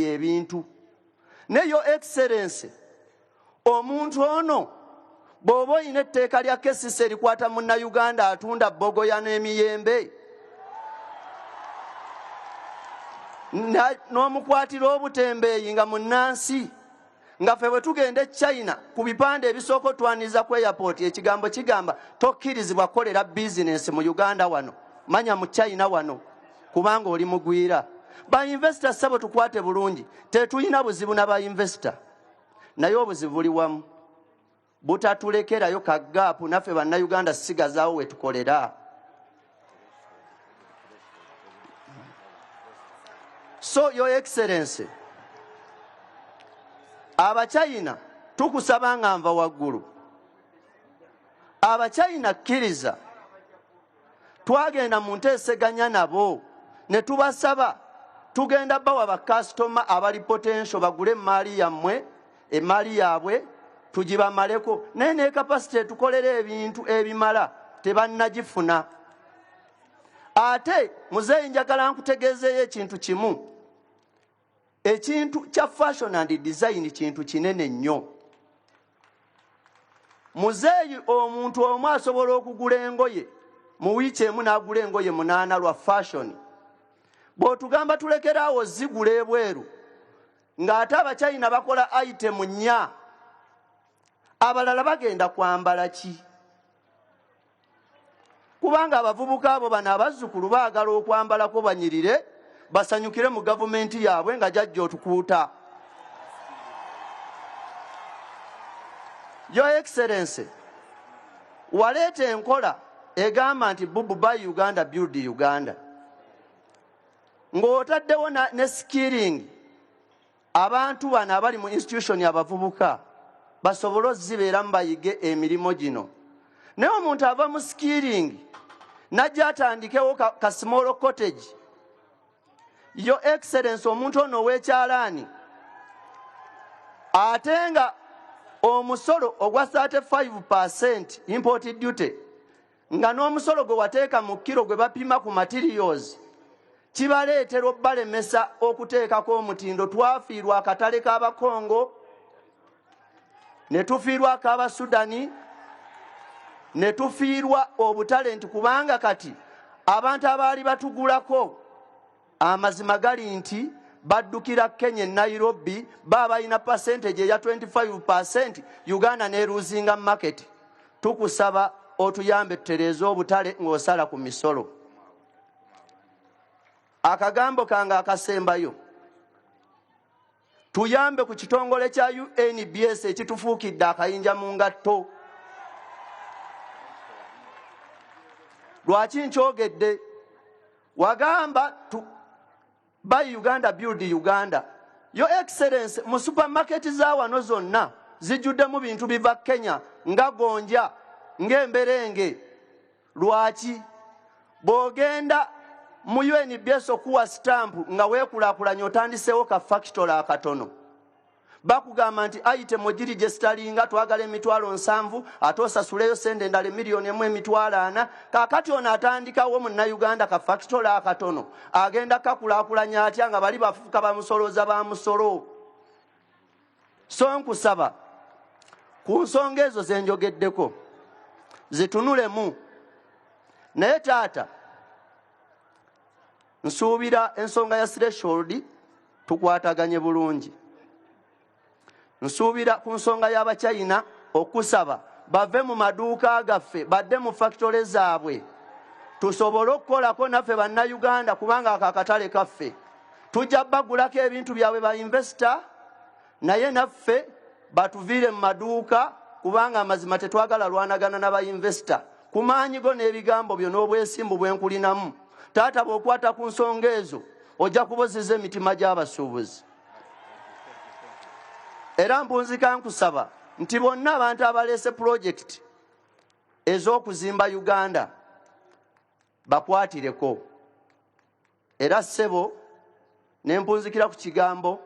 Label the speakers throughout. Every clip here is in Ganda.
Speaker 1: ebintu ne Your Excellency omuntu ono bw'oba olina etteeka lya KCCA erikwata munnayuganda atunda bogoya n'emiyembe n'omukwatira obutembeeyi nga munnansi nga ffe bwe tugenda e China ku bipande ebisooka otwaniza ku airport ekigambo kigamba tokkirizibwa kukolera bizinensi mu Uganda wano manya mu China wano kubanga oli mugwira. Ba investor sabo tukwate bulungi tetulina buzibu na ba investor naye obuzibu buli wamu butatulekerayo ka gap naffe bannayuganda sigazaawo we tukolera. So Your Excellency Abachina tukusaba nga nva waggulu Abachina kkiriza twagenda mu nteeseganya nabo ne tubasaba tugenda bawa bakasitoma abali potential bagule emaali yammwe emaali yaabwe tugibamaleko naye ne kapasite tukolera ebintu ebimala tebannagifuna. Ate muzeeyi njagala nkutegeezeeyo ekintu kimu. Ekintu kya fashion and design kintu kinene nnyo. Muzeeyi omuntu omu asobola okugula engoye mu wiiki emu n'agula engoye 8 lwa fashion. Bw'otugamba tulekeraawo zigula ebweru ng'ate Abachina bakola item 4 abalala bagenda kwambala ki? Kubanga abavubuka abo bano abazzukulu baagala okwambalako banyirire basanyukire mu gavumenti yaabwe nga jajja otukuuta. Your Excellency waleeta enkola egamba nti buy Uganda build Uganda ng'otaddewo ne skilling abantu bano abali mu institution abavubuka basobole ozibeeramu bayige emirimu gino. Naye omuntu ava mu skilling najja atandikewo ka small cottage. Your Excellency omuntu ono ow'ekyalaani ate nga omusolo ogwa 35% import duty nga n'omusolo gwe wateeka mu kiro gwe bapima ku materials kibaleetera obbalemesa okuteekako omutindo. Twafiirwa akatale k'Abakongo ne tufiirwa ak'Abasudani ne tufiirwa obutalenti kubanga kati abantu abaali batugulako amazima gali nti baddukira Kenya e Nairobi baba balina percentage eya 25% Uganda ne losing market. Tukusaba otuyambe tutereeza obutale ng'osala ku misolo. Akagambo kanga akasembayo tuyambe ku kitongole kya UNBS ekitufuukidde akayinja mu ngatto. Lwaki nkyogedde wagamba buy Uganda build Uganda. Your Excellency mu supermarket za wano zonna zijjuddemu bintu biva Kenya nga gonja ng'emberenge. Lwaki bw'ogenda mu UNBS okuwa stamp nga weekulaakulanya otandiseewo ka factory akatono bakugamba nti item ogiri gye sitalinga twagala emitwalo 7 ate osasuleyo sente endala miliyoni 1.4 kaakati ono atandikawo munnayuganda ka factory akatono agenda kakulaakulanya atya nga bali bafuuka bamusoloza bamusolo. So nkusaba ku nsonga ezo ze njogeddeko zitunulemu naye taata nsuubira ensonga ya threshold tukwataganye bulungi. Nsuubira ku nsonga y'Abachina okusaba bave mu maduuka gaffe badde mu factory zaabwe tusobole okukolako naffe bannayuganda kubanga akakatale kaffe tujja bagulako ebintu byabwe ba investor naye naffe batuviire mu maduuka kubanga amazima tetwagala lwanagana n'aba investor ku maanyigo n'ebigambo byo n'obwesimbu bwenkulinamu. Taata bw'okwata ku nsonga ezo ojja kubozeza emitima gy'abasuubuzi. Era mpunzika nkusaba nti bonna abantu abaleese project ez'okuzimba Uganda bakwatireko. Era ssebo ne mpunzikira ku kigambo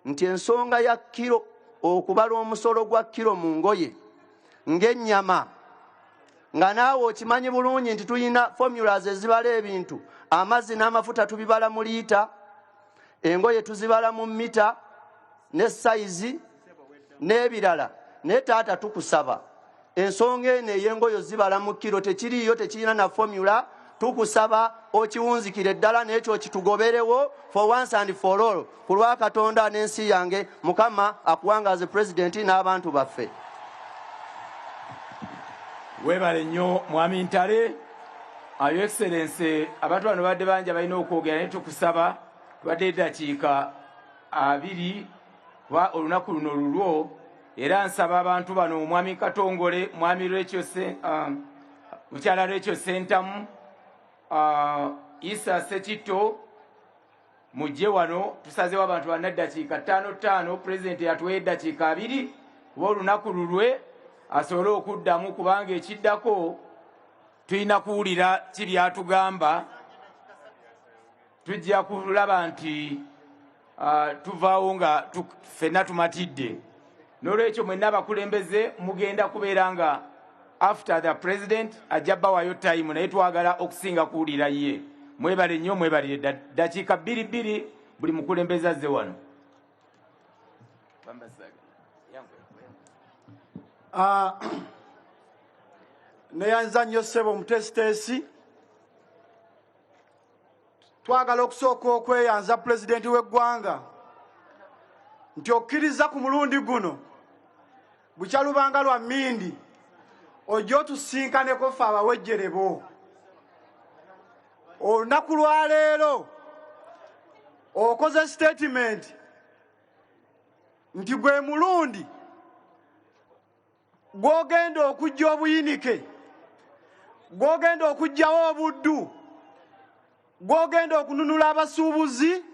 Speaker 1: nti ensonga ya kiro okubala omusolo gwa kiro mu ngoye ng'ennyama nga naawe okimanyi bulungi nti tulina formulas ezibala ebintu amazzi n'amafuta tubibala mu liita engoye tuzibala mu mita ne size n'ebirala naye taata tukusaba ensonga eno ey'engoye zibala mu kiro tekiriyo tekirina na formula tukusaba okiwunzikire ddala n'ekyo kitugoberewo for once and for all ku lwa Katonda n'ensi yange Mukama akuwangaze President n'abantu baffe.
Speaker 2: Webale nnyo Mwami Ntale. Your Excellency, abantu bano badde banja balina okwogera naye tukusaba tubadde eddakiika 2 kuba olunaku luno lulwo era nsaba abantu bano Mwami Katongole, Mwami Mukyala Rachel Sentamu, Isa Sekito mujje wano tusazeewo abantu bana eddakiika 5 President yatuwa eddakiika 2 kuba olunaku lulwe asobole okuddamu kubanga ekiddako tulina kuwulira kibyatugamba tujja kulaba nti tuvaawo nga ffenna tumatidde n'olwekyo mwenna abakulembeze mugenda kubeera nga after the president ajja bawayo time naye twagala okusinga kuwulira ye. Mwebale nnyo mwebalire ddakiika 2 buli mukulembeze azze wano.
Speaker 3: Neyanza nnyo ssebo omutesitesi twagala okusooka okweyanza pulezidenti w'eggwanga nti okkiriza ku mulundi guno bukyalubanga lwa Mmindi ojja otusinkaneko ffe abawejjerebo. Olunaku lwa leero okoze statement nti gwe mulundi gw'ogenda okujja obuyinike, gw'ogenda okujjawo obuddu, gw'ogenda okununula abasuubuzi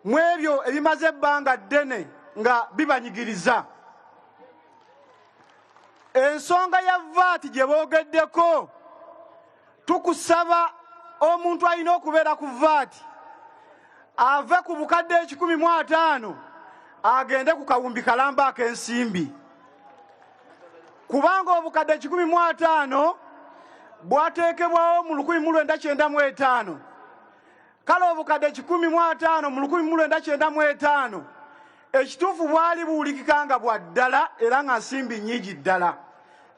Speaker 3: mu ebyo ebimaze ebbanga ddene nga bibanyigiriza. Ensonga ya VAT gye boogeddeko tukusaba omuntu alina okubeera ku VAT ave ku bukadde 150 agende ku kawumbi kalamba ak'ensimbi, kubanga obukadde 150 bwateekebwawo mu 1995 kale obukadde 150 mu 1995 ekituufu bwali buwulikika nga bwa ddala era nga nsimbi nnyingi ddala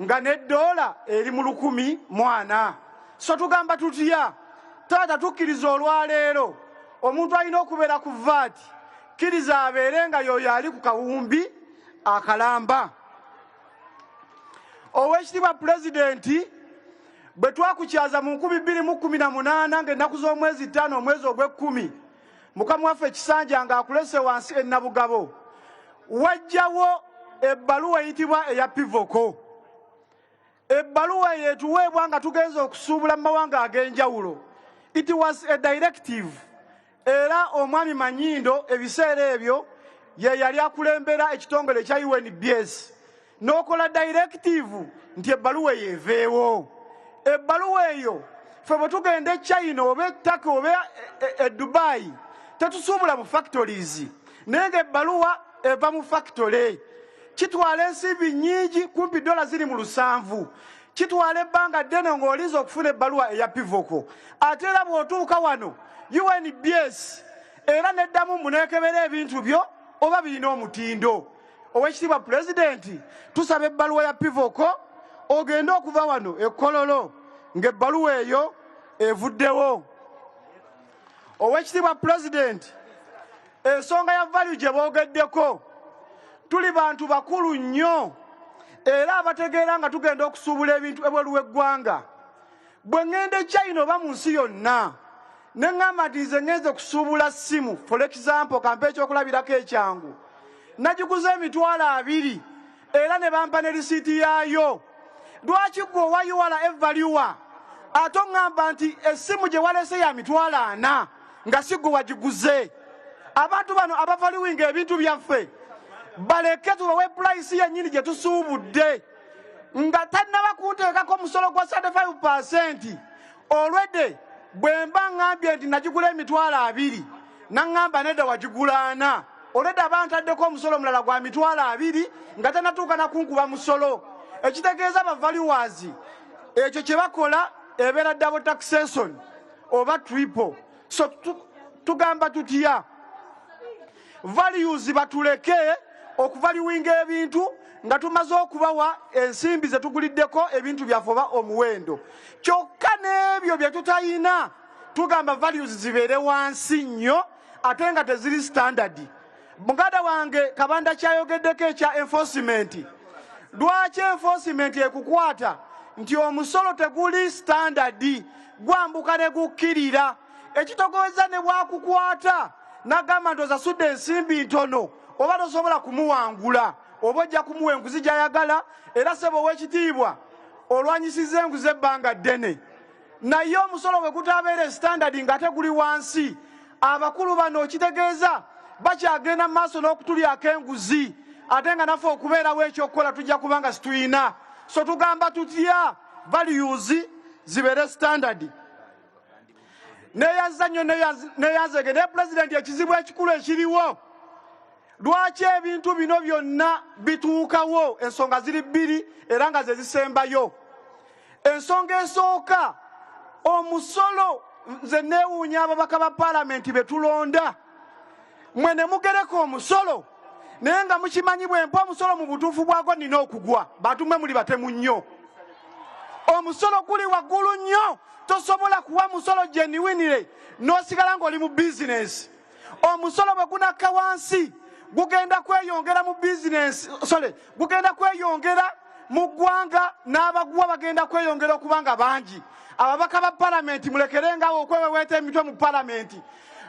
Speaker 3: nga n'eddoola eri mu 140. So tugamba tutya taata tukkiriza olwaleero omuntu alina okubeera ku VAT kkiriza abeere nga y'oyo ali ku kawumbi akalamba. Oweekitiibwa Pulezidenti bwe twakukyaza mu 2018 ng'ennaku z'omwezi 5 omwezi ogw'Ekkumi Mukama waffe Kisanja ng'akulese wansi e Nabugabo wajjawo ebbaluwa eyitibwa eya Pivoko. Ebbaluwa yeetuweebwa nga tugenza okusuubula mu mawanga ag'enjawulo. It was a directive era omwami Manyindo ebiseera ebyo ye yali akulembera ekitongole ekya UNBS n'okola directive nti ebbaluwa yeeveewo. Ebbaluwa eyo ffe bwe tugenda e China oba e Turkey oba e Dubai tetusuubula mu factories naye ng'ebbaluwa eva mu factory. Kitwala ensimbi nnyingi kumpi $7 7. Kitwala ebbanga ddene ng'olinza okufuna ebbaluwa eya Pivoko. Ate era bw'otuuka wano UNBS era neddamu muneekebera ebintu byo oba birina omutindo. Oweekitiibwa Pulezidenti tusaba ebbaluwa ya Pivoko ogende okuva wano e Kololo ng'ebbaluwa eyo evuddewo. Oweekitiibwa Pulezidenti ensonga ya value gye boogeddeko tuli bantu bakulu nnyo era abategeera nga tugenda okusuubula ebintu ebweru w'eggwanga. Bwe ngenda e China oba mu nsi yonna ne ŋŋamba nti nze ngenze kusuubula ssimu for example kampa ekyokulabirako ekyangu nagiguza $20 era ne bampa ne risiiti yaayo. Lwaki gwe owayiwala evaluwa ate oŋŋamba nti essimu gye walese ya $40 nga si gwe wagiguze? Abantu bano abavaluwinga ebintu byaffe baleke tubawe purayisi yennyini gye tusuubudde nga tannaba kunteekako omusolo gwa 35%. Olwedde bwe mba ŋŋambye nti nagigula $20 naŋŋamba nedda wagigula 4 olwedde aba ntaddeko omusolo omulala gwa $20 nga tannatuuka nakunkuba musolo. Ekitegeeza abavaluwazi ekyo kye bakola ebeera double taxation oba triple. So tugamba tutya values batuleke okuvaluwinga ebintu nga tumaze okubawa ensimbi ze tuguliddeko ebintu byaffe oba omuwendo. Kyokka n'ebyo bye tutayina tugamba values zibeere wansi nnyo ate nga teziri standard. Muganda wange Kabanda kyayogeddeko ekya enforcement. Lwaki enforcement ekukwata nti omusolo teguli standard gwambuka ne gukkirira? Ekitogooza ne bwakukwata n'agamba nti osasudde ensimbi ntono oba tosobola kumuwangula oba ojja kumuwa enguzi gy'ayagala, era ssebo ow'ekitiibwa olwanyisiza enguzi ebbanga ddene. Naye omusolo bwe gutabeere standard ng'ate guli wansi, abakulu bano okitegeeza bakyagenda mu maaso n'okutulyako enguzi, ate nga naffe okubeerawo ekyokukola tujja kubanga situyina. So tugamba tutya values zibeere standard. Neyaza nnyo neyanzege ne pulezidenti ekizibu ekikulu ekiriwo. Lwaki ebintu bino byonna bituukawo? Ensonga ziri bbiri era nga ze zisembayo. Ensonga esooka, omusolo nze neewuunya ababaka ba paalamenti be tulonda. Mwe ne mugereko omusolo naye nga mukimanyi bwempa omusolo mu butuufu bwagwo nina okugwa. Batume muli batemu nnyo. Omusolo guli waggulu nnyo, tosobola kuwa musolo genuinely n'osigala ng'oli mu bizinesi. Omusolo bwe gunakka wansi gugenda kweyongera mu bizinesi, gugenda kweyongera mu ggwanga, n'abaguwa bagenda kweyongera okuba nga bangi. Ababaka ba paalamenti mulekerengawo okweweweeta emitwe mu paalamenti.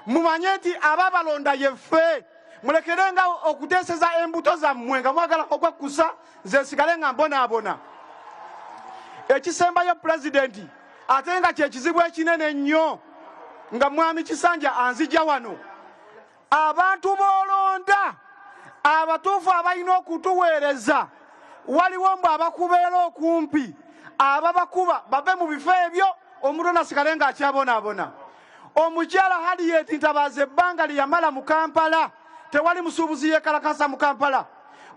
Speaker 3: Mumanye nti ababalonda yeffe. Mulekerengawo okuteeseza embuto zammwe nga mwagala okwekkusa nze nsigale nga mbonaabona. Ekisembayo pulezidenti ate nga kyekizibu ekinene nnyo nga mwami Kisanja anzija wano. Abantu boolonda abatuufu abalina okutuweereza waliwo mbu abakubeera okumpi, ababakuba bave mu bifo ebyo, omuntu nasigale ng'akyabonaabona. Omukyala Harriet Ntabaaza ebbanga lye yamala mu Kampala, tewali musuubuzi yeekalakasa mu Kampala.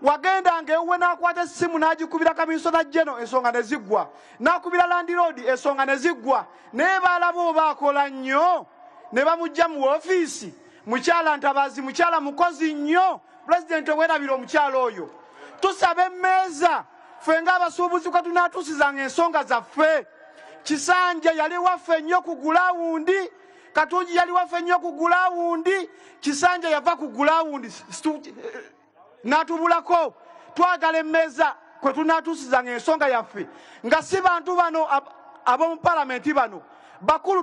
Speaker 3: Wagenda ng'ewuwe n'akwata essimu n'agikubira Kaminsona General, ensonga ne ziggwa. N'akubira Landiroodi, ensonga ne ziggwa. Naye baalaba oba akola nnyo ne bamugya mu woofiisi. Mukyala Ntabaazi mukyala mukozi nnyo. Pulezidenti owerabira omukyala oyo. Tusaba emmeeza ffe ng'abasuubuzi kwe tunaatuusizanga ensonga zaffe. Kisanja yali waffe nnyo ku gulawundi, Katungi yali waffe nnyo ku gulawundi, Kisanja yava ku gulawundi n'atubulako. Twagala emmeeza kwe tunaatuusizanga ensonga yaffe nga si bantu bano ab'omu paalamenti bano bakulu.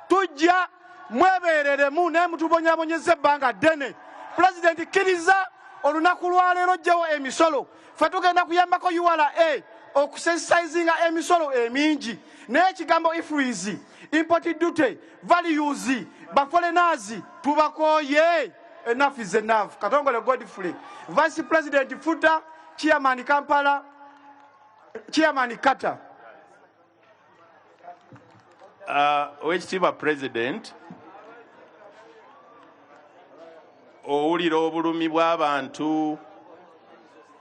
Speaker 3: Tujja mwebeereremu naye mutubonyabonyeza ebbanga ddene. Pulezidenti kkiriza olunaku lwaleero ggyewo emisolo. Ffe tugenda kuyambako URA okusensitizinga emisolo emingi. Naye ekigambo ifrizi, import duty, values, baforeigners tubakooye. Enough is enough. Katongole Godfrey, Vice President Futa, Chairman Kampala, Chairman Kata.
Speaker 4: Oweekitiibwa President, owulira obulumi bw'abantu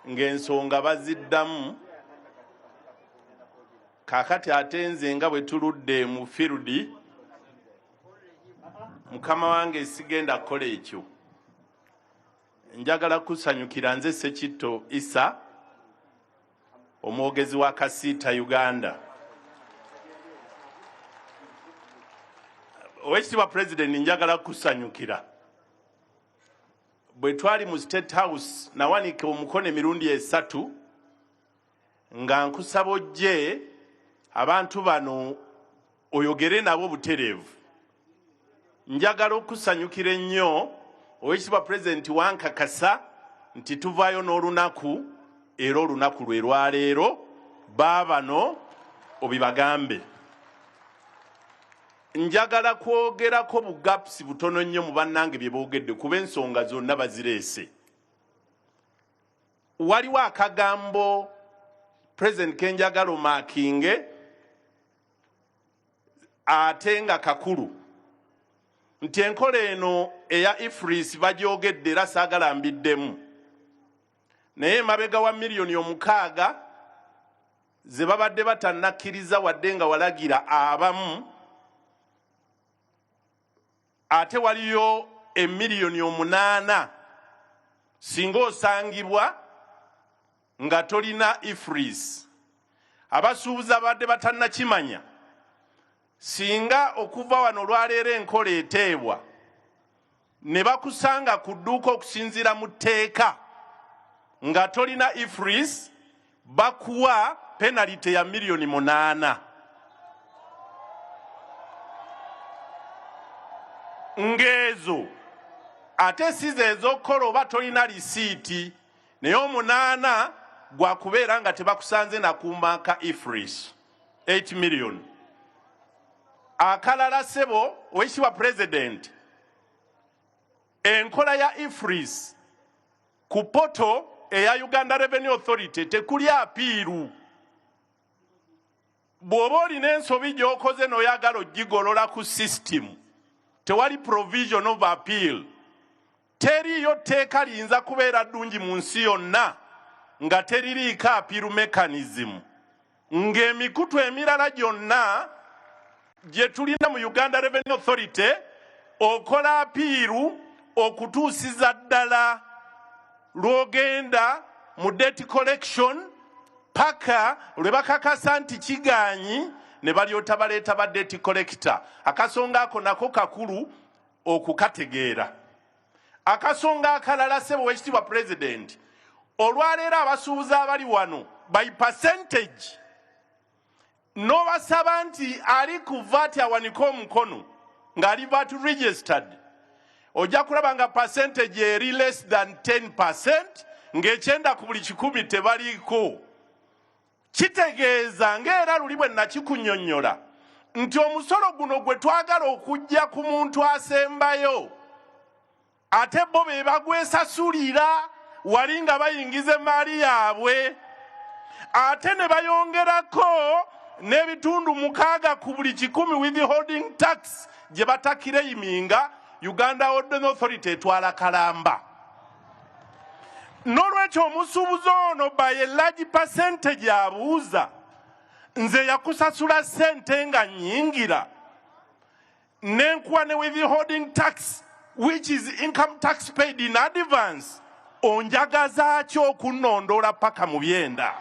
Speaker 4: ng'ensonga baziddamu. Kaakati ate nze nga bwe tuludde mu field, mukama wange sigenda kukola ekyo. Njagala kusanyukira nze Ssekitto Issa, omwogezi wa Kasiita Uganda. Oweekitiibwa President, njagala kusanyukira bwe twali mu State House nawanika omukono emirundi 3 nga nkusaba ojje abantu bano oyogere nabo butereevu. Njagala okusanyukira ennyo Oweekitiibwa President wankakasa nti tuvaayo n'olunaku, era olunaku lwe lwaleero baabano obibagambe. Njagala kwogerako bugapusi butono nnyo mu bannange bye boogedde kuba ensonga zonna bazireese. Waliwo akagambo President ke njagala omaakinge ate nga kakulu nti enkola eno eya IFRIS bagyogedde era saagala mbiddemu. Naye emabega wa miliyoni 6 ze babadde batannakkiriza wadde nga walagira abamu, ate waliyo emiliyoni 8 singa osangibwa nga tolina IFRIS. Abasuubuzi abadde batannakimanya, singa okuva wano olwaleero enkola eteebwa ne bakusanga ku dduuka okusinziira mu tteeka nga tolina IFRIS, bakuwa penalite ya miliyoni 8. Ngezo ate size ez'okukola oba tolina lisiiti, naye 8 gwa kubeera nga tebakusanze na kumaka IFRIS 8 million. Akalala sebo Oweekitiibwa President, enkola ya IFRIS ku poto eya Uganda Revenue Authority tekuli apiiru. Bw'oba olina ensobi gy'okoze n'oyagala ogigolola ku system, tewali provision of appeal. Teriyo tteeka liyinza kubeera ddungi mu nsi yonna nga teririiko appeal mechanism. Ng'emikutu emirala gyonna gye tulina mu Uganda Revenue Authority okola appeal okutuusiza ddala lw'ogenda mu debt collection paka lwe bakakasa nti kigaanyi ne balyota baleeta ba debt collector. Akasonga ako nako kakulu okukategeera. Akasonga akalala sebo Oweekitiibwa President, olwaleero abasuubuzi abali wano by percentage n'obasaba nti ali ku VAT awanike omukono ng'ali VAT registered, ojja kulaba nga percentage eri less than 10%, ng'ekyenda ku buli 100 tebaliiko. Kitegeeza ng'era luli bwe nakikunnyonnyola nti omusolo guno gwe twagala okujja ku muntu asembayo, ate bo be bagwesasulira wali nga bayingiza emaali yaabwe, ate ne bayongerako n'ebitundu 6 ku buli 100 withholding tax gye batakireyiminga Uganda Revenue Authority etwala kalamba. N'olwekyo omusuubuzi ono by a large percentage abuuza, nze yakusasula ssente nga nnyingira n'enkuwa ne withholding tax which is income tax paid in advance, onjagaza ki okunnondoola paka mu byenda?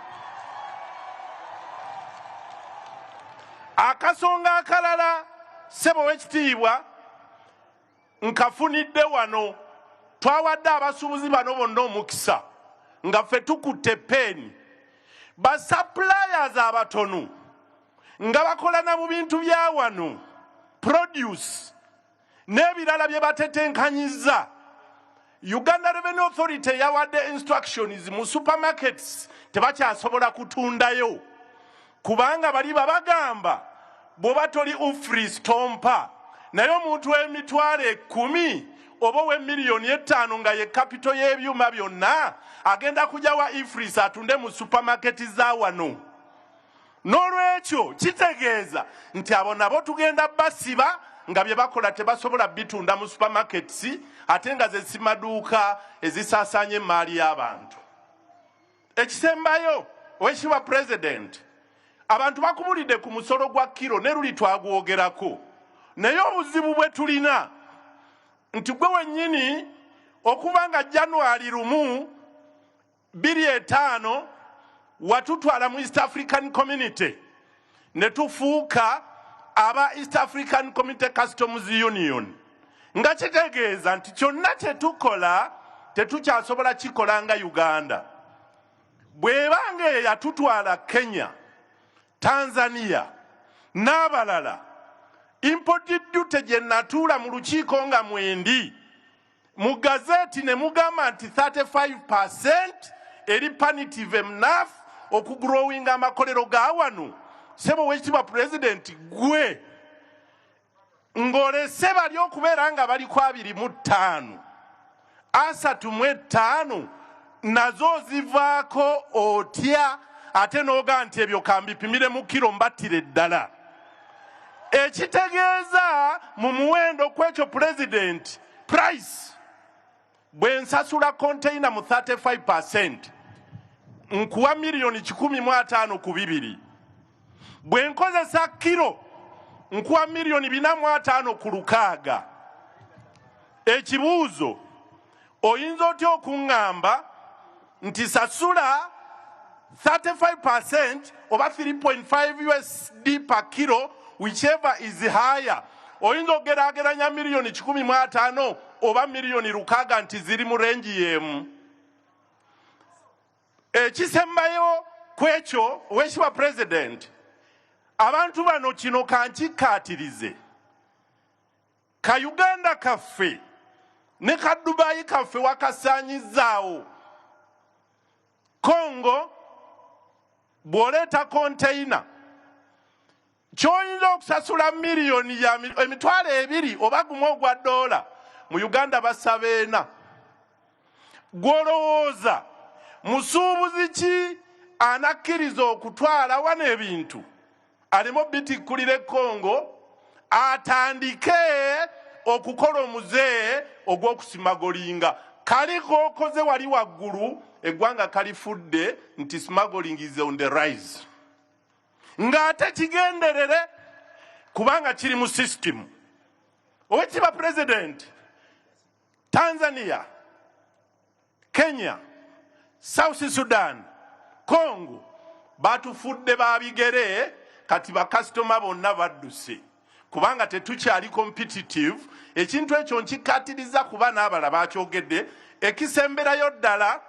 Speaker 4: Akasonga akalala sebo w'ekitiibwa nkafunidde wano, twawadde abasuubuzi bano bonna omukisa nga ffe tukutte peeni. Basuppliers abatono nga bakola na mu bintu bya wano produce n'ebirala bye batetenkanyiza. Uganda Revenue Authority yawadde instructions mu supermarkets tebakyasobola kutundayo, kubanga bali babagamba bw'oba toli IFRIS tompa, naye omuntu w'emitwalo 10 oba w'emiliyoni 5 nga ye capital y'ebyuma byonna agenda kujja wa IFRIS atunde mu supermarket za wano. N'olwekyo kitegeeza nti abo nabo tugenda basiba nga bye bakola tebasobola bitunda mu supermarkets, ate nga ze simaduuka ezisaasaanya emaali y'abantu. Ekisembayo Oweekitiibwa President, abantu bakubulidde ku musolo gwa kiro ne luli twagwogerako, naye obuzibu bwe tulina nti gwe wennyini okuba nga January 1, 2005 watutwala mu East African Community ne tufuuka aba East African Community Customs Union, nga kitegeeza nti kyonna kye tukola tetukyasobola kikola nga Uganda. Bw'ebanga yatutwala Kenya, Tanzania n'abalala, import duty gye natuula mu lukiiko nga mwendi mu gazeti ne mugamba nti 35% eri punitive enough okugrowinga amakolero ga wano. Sebo Oweekitiibwa President, gwe ng'olese bali okubeera nga bali ku 25, 35 nazo zivaako otya, ate n'oga nti ebyo kambipimire mu kiro mbattire ddala. Ekitegeeza mu muwendo kwekyo President price bwe nsasula container mu 35% nkuwa miliyoni 150 ku 2, bwe nkozesa kiro nkuwa miliyoni 450 ku 6. ekibuuzo oyinza otya okuŋŋamba nti sasula 35% oba 3.5 USD per kilo, whichever is higher. Oyinza okugerageranya miliyoni 15 oba miliyoni 6 nti ziri mu renji y'emu. Ekisembayo kwekyo, Oweekitiibwa President, abantu bano kino kankikkaatirize. Ka Uganda kaffe ne ka Dubai kaffe wakasaanyizaawo. Congo bw'oleeta konteyina ky'oyinza okusasula miliyoni ya emitwalo 2 oba gumu ogwa $, mu Uganda basaba 4. Gw'olowooza musuubuzi ki anakkiriza okutwala wano ebintu aleme obitikkulira Congo atandike okukola omuze ogw'okusimagolinga? Kali k'okoze wali waggulu eggwanga kalifudde nti smuggling is on the rise. Ng'ate kigenderere kubanga kiri mu system. Oweekitiibwa President, Tanzania, Kenya, South Sudan, Congo batufudde babigere, kati bakasitoma bonna badduse kubanga tetukyali competitive. Ekintu ekyo nkikkaatiriza kuba n'abalala bakyogedde. Ekisemberayo ddala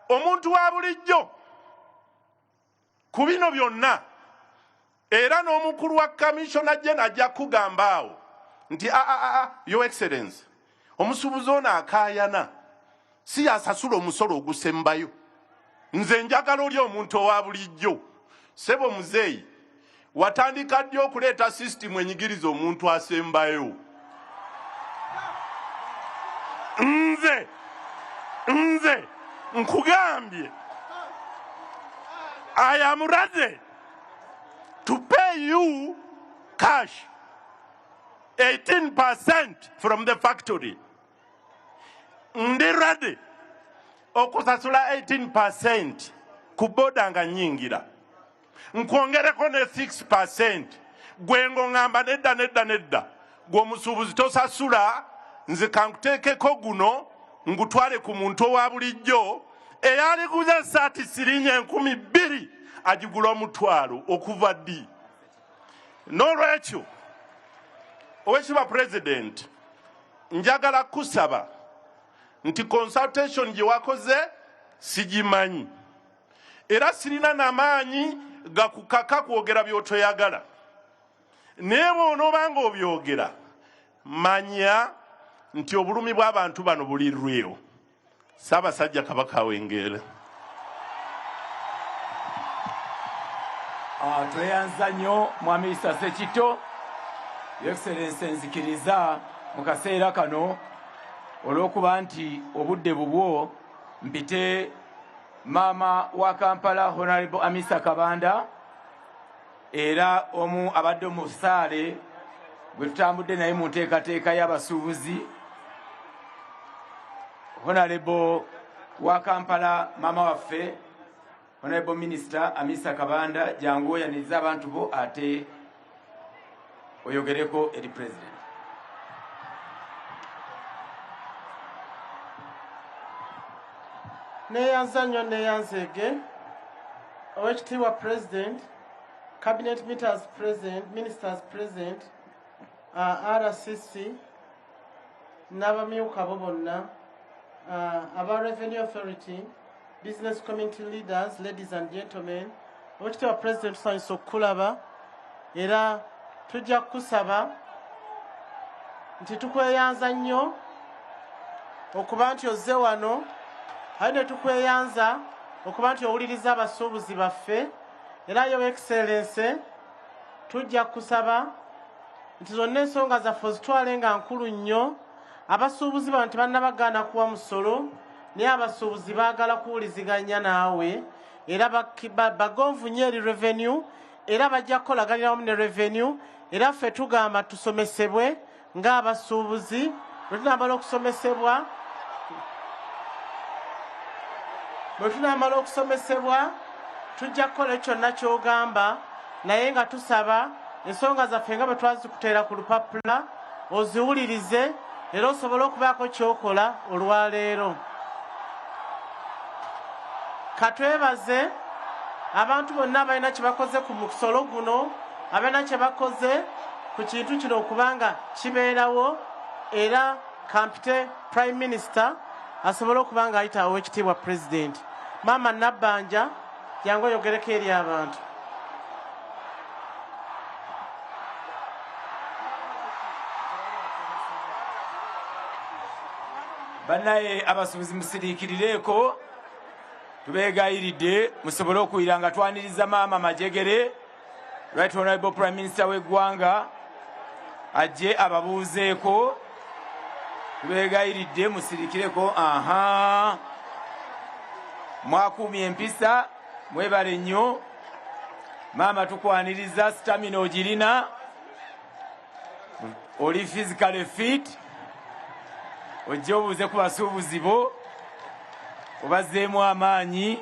Speaker 4: omuntu wa bulijjo ku bino byonna, era n'omukulu wa Commissioner General ajja kugamba awo nti Your Excellency, omusuubuzi ono akaayana si yasasula omusolo ogusembayo. Nze njagala oli omuntu owa bulijjo. Ssebo muzeeyi, watandika ddi okuleeta system enyigiriza omuntu asembayo? Nze nkugambye, I am ready to pay you cash 18% from the factory. Ndi ready okusasula 18% ku boda nga nyingira, nkwongereko ne 6%. Gwe ng'oŋŋamba nedda gw'omusuubuzi tosasula, nze kankuteekeko guno ngutwale ku muntu owa bulijjo eyaliguza esaati sirinnya 2,000 agigula $1,000 okuva ddi. N'olwekyo Oweekitiibwa President, njagala kusaba nti consultation gye wakoze sigimanyi, era sirina n'amaanyi gakukaka kwogera by'otoyagala. Naye bw'onooba ng'obyogera, manya nti obulumi bw'abantu bano bulirwewo. Ssaabasajja Kabaka Wengeera.
Speaker 2: Tweyanza nnyo Mwami Issa Ssekitto. Your Excellency, nzikiriza mu kaseera kano olw'okuba nti obudde bubwo mpite maama wa Kampala Honorable Amisa Kabanda, era omu abadde mu ssaale gwe tutambudde naye mu nteekateeka y'abasuubuzi. Honorable wa Kampala maama waffe Honorable Minister Amisa Kabanda, jangu oyaniriza abantu bo ate oyogereko eri President.
Speaker 5: Neyanza nnyo neyanzege. Oweekitiibwa President, Cabinet Ministers President, RCC, n'abamyuka bo bonna, aba Revenue Authority, business community leaders, ladies and gentlemen, Oweekitiibwa President tusanyusa okukulaba, era tujja kusaba nti tukweyanza nnyo okuba nti ozze wano, aye ne tukweyanza okuba nti owuliriza abasuubuzi baffe, era Your Excellency tujja kusaba nti zonna ensonga zaffe ozitwale nga nkulu nnyo. Abasuubuzi bano tebannabagaana kuwa musolo, naye abasuubuzi baagala kuwuliziganya naawe, era bagonvu nnyo eri revenue, era bajja kukolaganira wamu ne revenue, era ffe tugamba tusomesebwe ng'abasuubuzi. Bwe tunamala okusomesebwa tujja kukola kyonna ky'ogamba, naye nga tusaba ensonga zaffe nga bwe twazikuteera ku lupapula oziwulirize, era osobole okubaako kyokola olwaleero. Katwebaze abantu bonna abalina kye bakoze ku musolo guno, abalina kye bakoze ku kintu kino okubanga kibeerawo, era kampite Prime Minister asobole okuba nga ayita Oweekitiibwa President. Maama Nabbanja yangu oyogereko eri abantu.
Speaker 2: Bannaye abasuubuzi musiriikirireeko, tubeegayiridde musobole okuwulira nga twaniriza Maama Majegere, Right Honourable Prime Minister w'eggwanga, ajje ababuuzeeko. Tubeegayiridde musiriikireko. Mwakuumye empisa, mwebale nnyo. Maama tukwaniriza, stamina ogirina, oli physically fit. Ojje obuuze ku basuubuzi bo, obazzeemu amaanyi,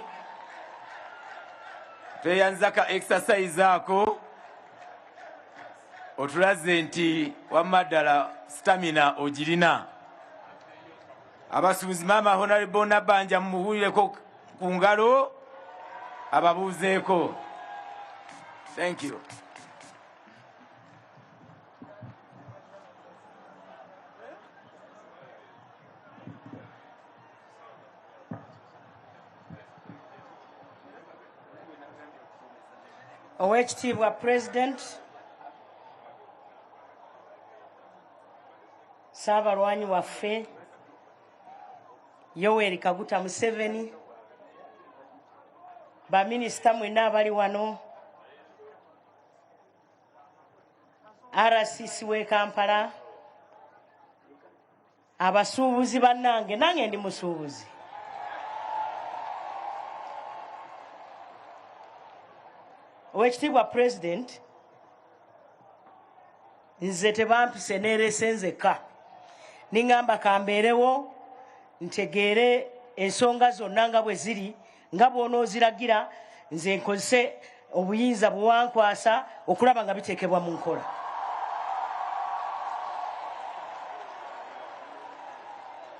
Speaker 2: tweyanza ka exercise ako, otulaze nti wamma ddala stamina ogirina. Abasuubuzi Maama Honourable Nabbanja mumubuulireko ku ngalo, ababuuzeeko. Thank you.
Speaker 6: Oweekitiibwa President, Ssaabalwanyi waffe Yoweri Kaguta Museveni, baminisita mwenna abali wano, RCC w'e Kampala, abasuubuzi bannange, nange ndi musuubuzi. Oweekitiibwa President, nze tebampise neerese nzekka. Niŋŋamba kambeerewo ntegeere ensonga zonna nga bwe ziri, nga bw'onooziragira, nze nkozese obuyinza bwe wankwasa okulaba nga biteekebwa mu nkola.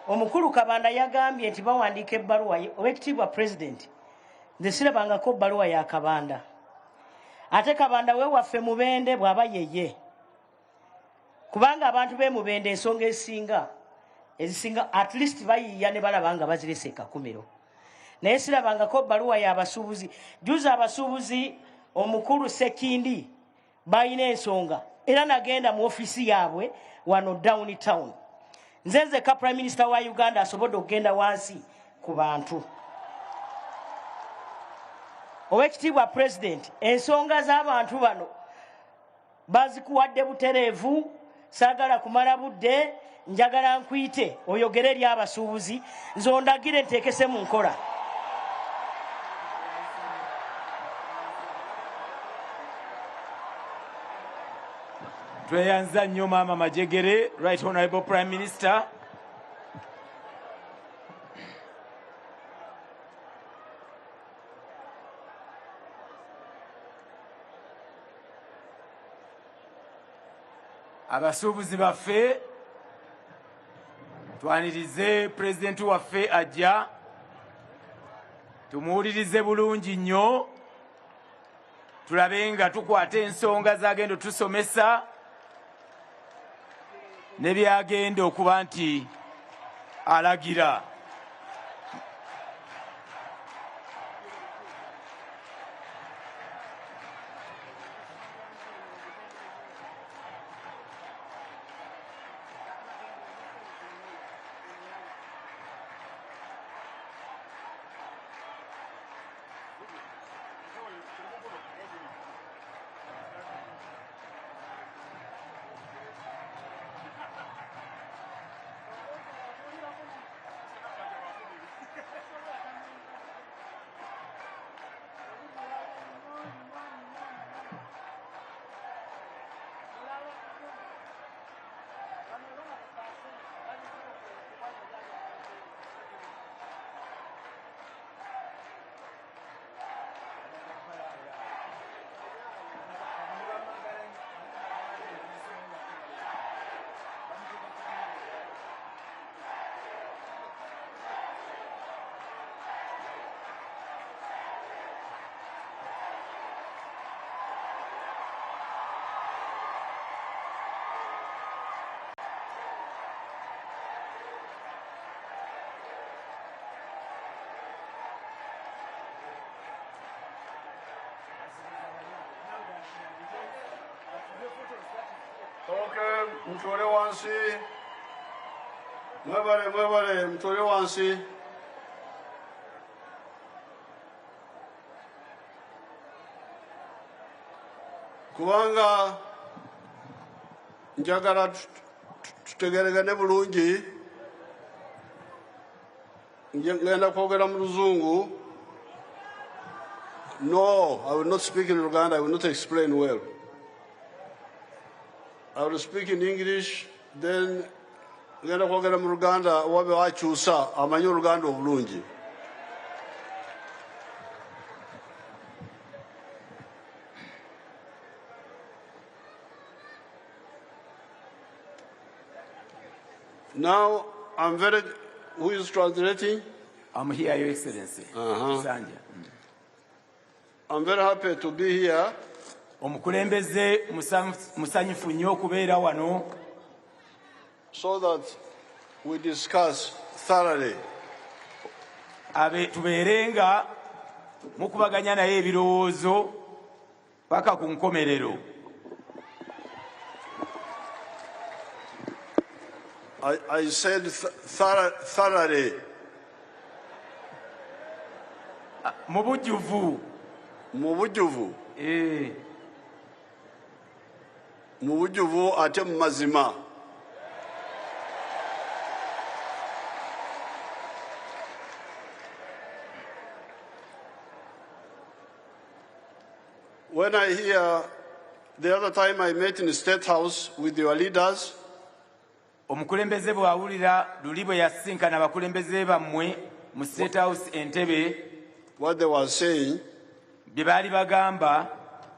Speaker 6: Omukulu Kabanda yagambye nti bawandiika ebbaluwa. Oweekitiibwa President, nze sirabangako bbaluwa ya Kabanda. Ate Kabanda we waffe Mubende bw'aba yeye. Kubanga abantu b'e Mubende ensonga ezisinga at least bayiiya ne balaba nga bazirese e Kakumiro. Naye sirabangako bbaluwa y'abasuubuzi. Juzi abasuubuzi omukulu Sekindi balina ensonga, era nagenda mu ofiisi yaabwe wano downtown. Nze nzekka Prime Minister wa Uganda asobodde okugenda wansi ku bantu. Oweekitiibwa President, ensonga z'abantu bano bazikuwadde butereevu, saagala kumala budde, njagala nkuyite oyogere eri abasuubuzi, nze ondagire nteekese mu nkola.
Speaker 2: Tweyanza nnyo Maama Majegere, Right Honourable Prime Minister. Abasuubuzi baffe, twanirize Pulezidenti waffe ajja, tumuwulirize bulungi nnyo, tulabe nga tukwata ensonga z'agenda tusomesa ne byagenda okuba nti alagira.
Speaker 7: Okay, mtole wansi. Mwebale, mtole wansi. Kubanga njagala tutegeregane bulungi. Ngenda kwogera mu Luzungu. No, I will not speak in Uganda. I will not explain well. I will speak in English, then ngenda kwogera mu Luganda wabe wakyusa amanyi Oluganda obulungi. Now, who is translating?
Speaker 2: I'm here, Your Excellency. Sanja.
Speaker 7: I'm very happy to be here.
Speaker 2: Omukulembeze musanyifu nnyo okubeera wano.
Speaker 7: So that we discuss thoroughly.
Speaker 2: Tubeerenga mukubaganya naye ebirowoozo paka ku nkomerero.
Speaker 7: I said thoroughly.
Speaker 2: Mu bujjuvu.
Speaker 7: Mu bujjuvu. Mu bujjuvu ate mu mazima. When I hear the other time I met in the State House with your leaders,
Speaker 2: omukulembeze bw'awulira luli bwe yasinkana abakulembeze bammwe mu State House Entebbe,
Speaker 7: what they were saying
Speaker 2: bye baali bagamba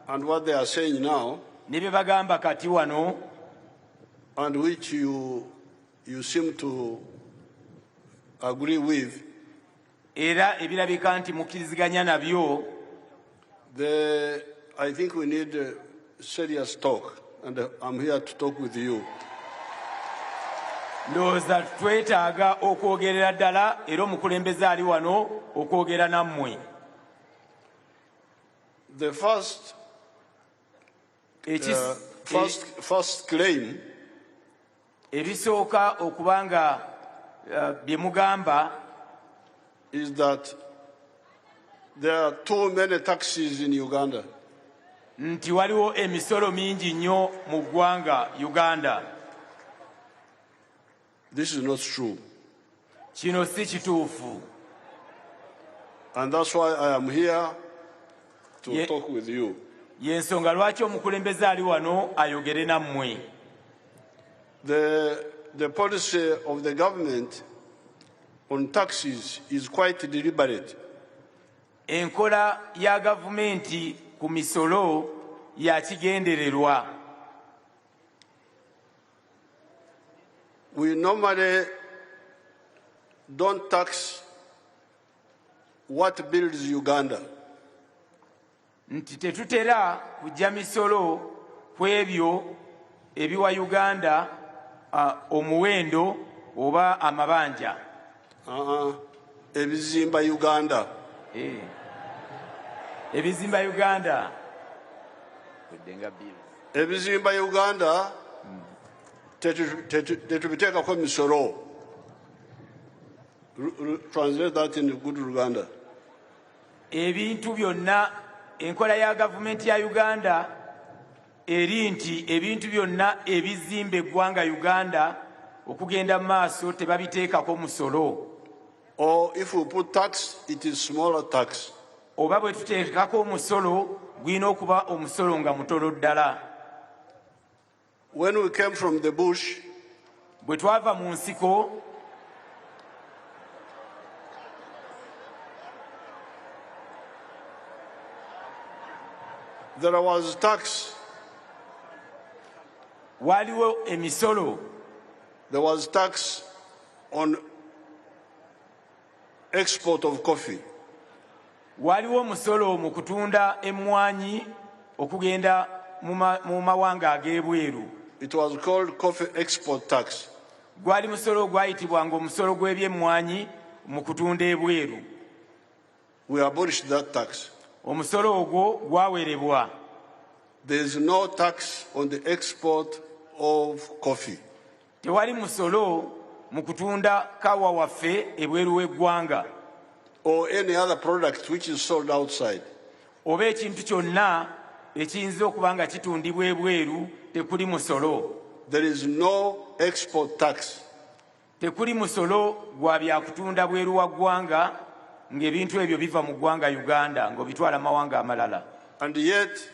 Speaker 7: and what they are saying now,
Speaker 2: ne bye bagamba kati wano,
Speaker 7: and which you seem to agree with,
Speaker 2: era ebirabika nti mukkiriziganya nabyo,
Speaker 7: I think we need serious talk, and I'm here to talk with you.
Speaker 2: Ndowooza twetaaga okwogerera ddala era omukulembeze ali wano okwogera nammwe.
Speaker 7: The first claim
Speaker 2: ebisooka okuba nga bye mugamba
Speaker 7: is that there are too many taxes in Uganda.
Speaker 2: Nti waliwo emisolo mingi nnyo mu ggwanga Uganda.
Speaker 7: This is not true.
Speaker 2: Kino si kituufu.
Speaker 7: And that's why I am here to talk with you.
Speaker 2: Y'ensonga lwaki omukulembeze ali wano ayogere nammwe.
Speaker 7: The policy of the government on taxes is quite deliberate.
Speaker 2: Enkola ya gavumenti ku misolo ya kigendererwa.
Speaker 7: We normally don't tax what builds Uganda.
Speaker 2: Nti tetutera kujja misolo ku ebyo ebiwa Uganda omuwendo oba amabanja.
Speaker 7: Ebizimba Uganda.
Speaker 2: Ebizimba Uganda.
Speaker 7: Ebizimba Uganda tetubiteekako misolo. Translate that in good Uganda.
Speaker 2: Ebintu byonna enkola ya gavumenti ya Uganda eri nti ebintu byonna ebizimba eggwanga Uganda okugenda maaso tebabiteekako musolo.
Speaker 7: Or if we put tax, it is smaller tax.
Speaker 2: Oba bwe tuteekako omusolo gwina okuba omusolo nga mutono ddala.
Speaker 7: When we came from the bush,
Speaker 2: bwe twava mu nsiko,
Speaker 7: there was tax.
Speaker 2: Waliwo emisolo.
Speaker 7: There was tax on export of coffee.
Speaker 2: Waliwo omusolo mu kutunda emmwanyi okugenda mu mawanga ag'ebweru.
Speaker 7: It was called coffee export tax.
Speaker 2: Gwali musolo gwayitibwanga omusolo gw'ebyemmwanyi mu kutunda ebweru.
Speaker 7: We abolished that tax.
Speaker 2: Omusolo ogwo gwawerebwa.
Speaker 7: There is no tax on the export of coffee.
Speaker 2: Tewali musolo mu kutunda kawa waffe ebweru w'eggwanga
Speaker 7: or any other product which is sold outside.
Speaker 2: oba ekintu kyonna ekiyinza okuba nga kitundibwa ebweru tekuli musolo.
Speaker 7: There is no export tax.
Speaker 2: Tekuli musolo gwa byakutunda bweru wa ggwanga ng'ebintu ebyo biva mu ggwanga Uganda ng'obitwala mawanga amalala.
Speaker 7: And yet,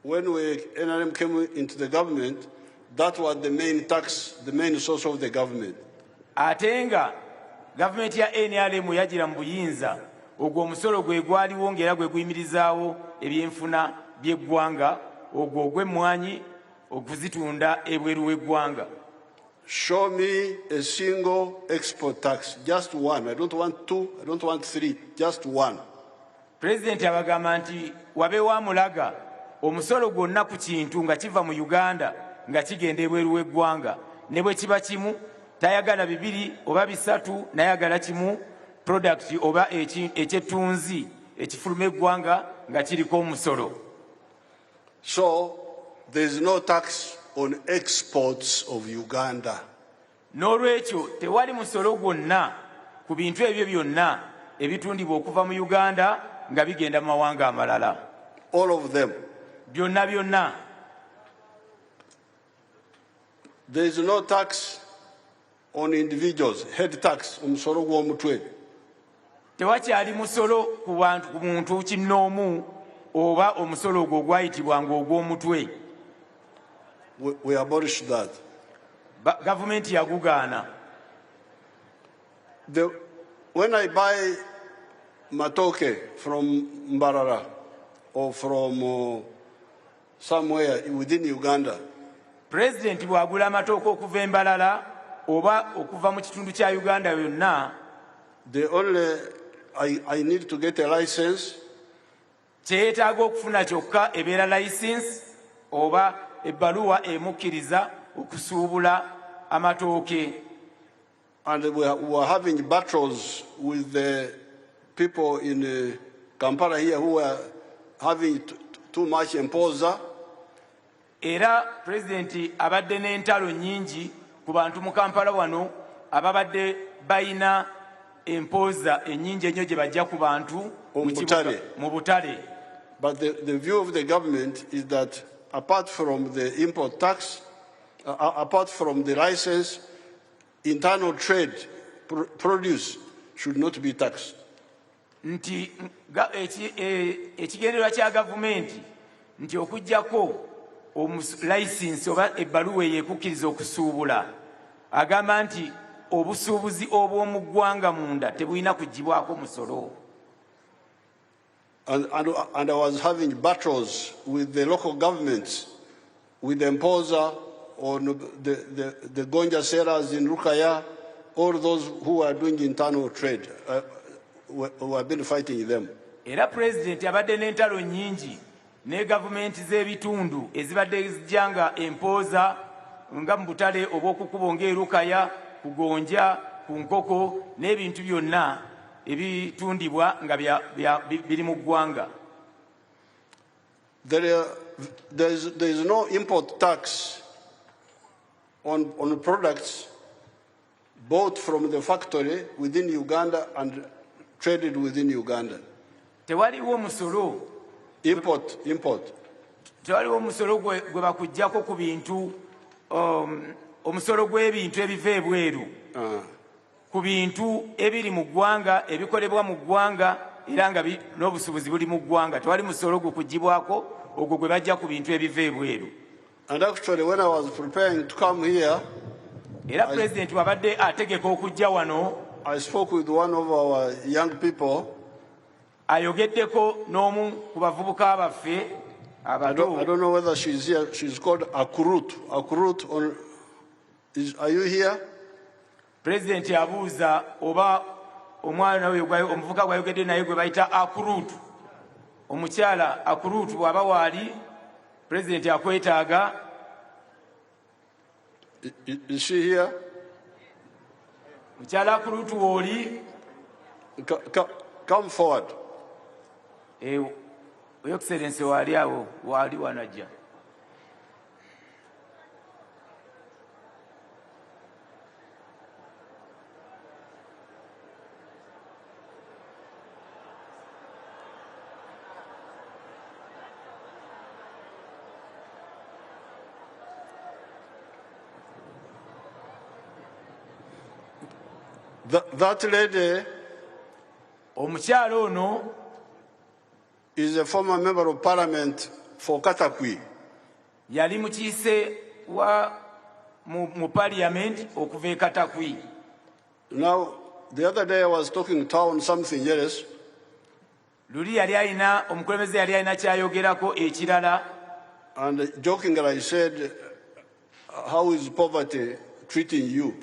Speaker 7: when NRM came into the government, that was the main tax, the main source of the government.
Speaker 2: Ate nga gavumenti ya NRM yagira mu buyinza ogwo omusolo gwe gwaliwo ng'era gwe guyimirizaawo ebyenfuna by'eggwanga ogwo ogw'emmwanyi okuzitunda ebweru w'eggwanga.
Speaker 7: Show me a single export tax, just one. I don't want two, I don't want three, just one.
Speaker 2: President abagamba nti wabeewo amulaga omusolo gwonna ku kintu nga kiva mu Uganda nga kigenda ebweru w'eggwanga ne bwe kiba kimu tayagala bibiri oba bisatu nayagala kimu product oba ekyettunzi ekifuluma eggwanga nga kiriko omusolo.
Speaker 7: So there is no tax on exports of Uganda.
Speaker 2: N'olwekyo tewali musolo gwonna ku bintu ebyo byonna ebitundibwa okuva mu Uganda nga bigenda mu mawanga amalala.
Speaker 7: All of them.
Speaker 2: Byonna byonna.
Speaker 7: There is no tax on individuals, head tax, omusolo gw'omutwe.
Speaker 2: Tewakyali musolo ku bantu ku muntu kinnoomu oba omusolo ogwo gwayitibwanga ogw'omutwe.
Speaker 7: We abolished that.
Speaker 2: Gavumenti yagugaana.
Speaker 7: When I buy matoke from Mbarara or from somewhere within Uganda,
Speaker 2: President bw'agula amatooke okuva e Mbarara oba okuva mu kitundu kya Uganda yonna,
Speaker 7: I need to get a license.
Speaker 2: Kyetaaga okufuna kyokka ebeera license oba ebbaluwa emukkiriza okusuubula amatooke.
Speaker 7: And we were having battles with the people in Kampala here who were having too much imposer.
Speaker 2: Era President abadde n'entalo nnyingi ku bantu mu Kampala wano ababadde bayina imposer ennyingi ennyo gye bajja ku bantu mu Butale.
Speaker 7: But the view of the government is that apart from the import tax, apart from the license, internal trade produce should not be taxed.
Speaker 2: Nti ekigendererwa kya gavumenti nti okuggyako license oba ebbaluwa eyeekukkiriza okusuubula, agamba nti obusuubuzi obw'omu ggwanga munda tebulina kuggyibwako musolo.
Speaker 7: And I was having battles with the local governments, with the imposer on the gonja sellers in Rukaya, all those who are doing internal trade. We have been fighting them.
Speaker 2: Era President abadde n'entalo nnyingi ne gavumenti z'ebitundu ezibadde zijjanga empoza nga mu Butale oba okukubo ng'erukaya ku gonja ku nkoko n'ebintu byonna ebitundibwa nga biri mu ggwanga.
Speaker 7: There is no import tax on products bought from the factory within Uganda and traded within Uganda.
Speaker 2: Tewaliwo musolo.
Speaker 7: Import.
Speaker 2: Tewaliwo musolo gwe bakuggyako ku bintu, omusolo gw'ebintu ebiva ebweru. Ku bintu ebiri mu ggwanga ebikolebwa mu ggwanga era nga n'obusuubuzi buli mu ggwanga tewali musolo gukuggyibwako ogwo gwe bajja ku bintu ebiva ebweru.
Speaker 7: And actually when I was preparing to come here,
Speaker 2: era President wabadde ategeka okujja wano,
Speaker 7: I spoke with one of our young people.
Speaker 2: Ayogeddeko n'omu ku bavubuka baffe abato.
Speaker 7: I don't know whether she's here. She's called Akurut. Are you here?
Speaker 2: President abuuza oba omwana we omuvuka gwayogedde naye gwe bayita Akurut. Omukyala Akurut bw'aba waali, President akwetaaga.
Speaker 7: Is she here?
Speaker 2: Mukyala Akurut w'oli?
Speaker 7: Come forward.
Speaker 2: Your Excellency waali awo, waali wanajja.
Speaker 7: That lady
Speaker 2: omukyalo ono
Speaker 7: is a former member of parliament for Katakwi.
Speaker 2: yali mukiise wa mu parliament okuva e Katakwi.
Speaker 7: Now, the other day I was talking town something else.
Speaker 2: Luli yali alina omukulembeze yali alina kyayogerako ekirala.
Speaker 7: And jokingly I said, how is poverty treating you?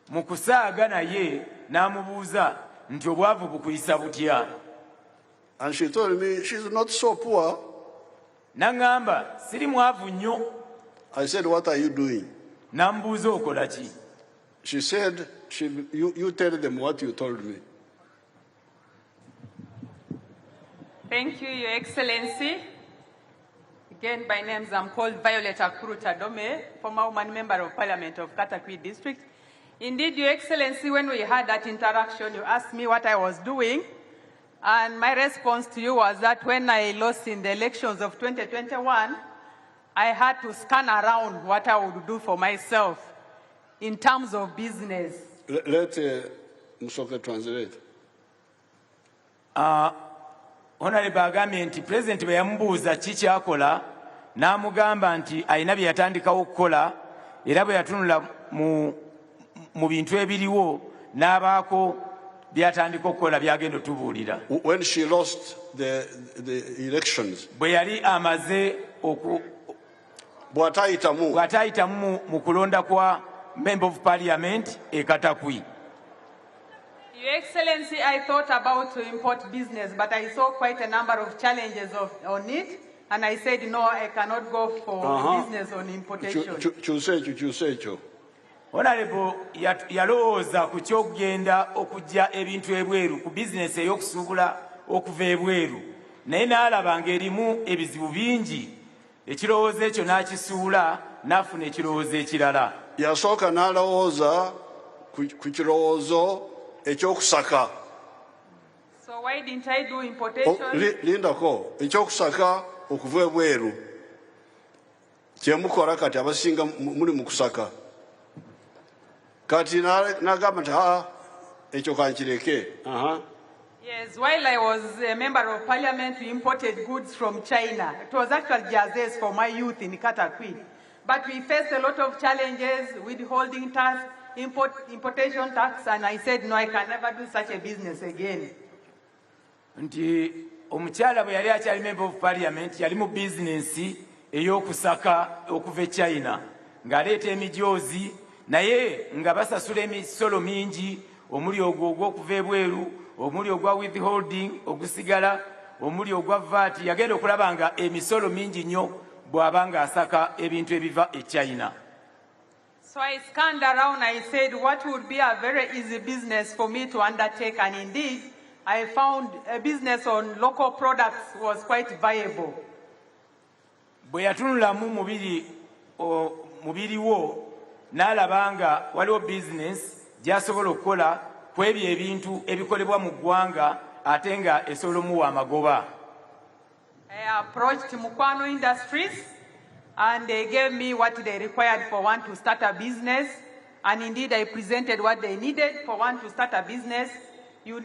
Speaker 2: Mu kusaaga naye n'amubuuza nti obwavu bukuyisa butya.
Speaker 7: And she told me she's not so poor.
Speaker 2: N'aŋŋamba siri mwavu nnyo.
Speaker 7: I said, what are you doing?
Speaker 2: N'amubuuza okola ki?
Speaker 7: She said, you tell them what you told me.
Speaker 8: Thank you, Your Excellency. Again, by names, I'm called Violet Akuru Tadome, former woman member of Parliament of Katakwi District. Indeed, Your Excellency, when we had that interaction, you asked me what I was doing. And my response to you was that when I lost in the elections of 2021, I had to scan around what I would do for myself in terms of business.
Speaker 7: Let Musoke translate.
Speaker 2: Honorable agambye nti President bwe yamubuuza ki kyakola n'amugamba nti alina bye yatandikawo okukola era bwe yatunula mu bintu ebiriwo n'abaako byatandika okukola byagenda otubuulira.
Speaker 7: When she lost the elections,
Speaker 2: bwe yali amaze bw'ataayitamu mu kulonda kwa Member of Parliament e Katakwi.
Speaker 8: Your Excellency, I thought about to import business, but I saw quite a number of challenges on it, and I said, no, I cannot go for business on importation.
Speaker 7: Kyuseekyo.
Speaker 2: Honorable yalowooza ku ky'okugenda okujja ebintu ebweru ku bizinesi ey'okusuubula okuva ebweru naye n'alaba ng'erimu ebizibu bingi ekirowoozo ekyo n'akisuula n'afuna ekirowoozo ekirala.
Speaker 7: Yasooka n'alowooza ku kirowoozo ekyokusaka.
Speaker 8: So why didn't I do importation?
Speaker 7: Lindako, ekyokusaka okuva ebweru kyemukola kati abasinga muli mu kusaka. Kati n'agamba nti ekyo kankireke.
Speaker 8: Yes, while I was a member of parliament, we imported goods from China. It was actually jerseys for my youth in Katakwi. But we faced a lot of challenges, withholding tax, importation tax, and I said, no, I can never do such a business again.
Speaker 2: Nti omukyala bwe yali akyali member of parliament yali mu bizinesi ey'okusaka okuva e China ng'aleeta emijoozi naye nga basasula emisolo mingi omuli ogwo ogw'okuva ebweru omuli ogwa withholding ogusigala omuli ogwa VAT yagenda okulaba nga emisolo mingi nnyo bw'aba ng'asaka ebintu ebiva e China.
Speaker 8: So I scanned around, I said what would be a very easy business for me to undertake, and indeed I found a business on local products was quite viable.
Speaker 2: Bwe yatunulamu mubiri wo n'alaba nga waliwo business gy'asobola okukola ku ebyo ebintu ebikolebwa mu ggwanga ate nga esobola omuwa amagoba.
Speaker 8: I approached Mukwano Industries and they gave me what they required for one to start a business, and indeed I presented what they needed for one to start a business.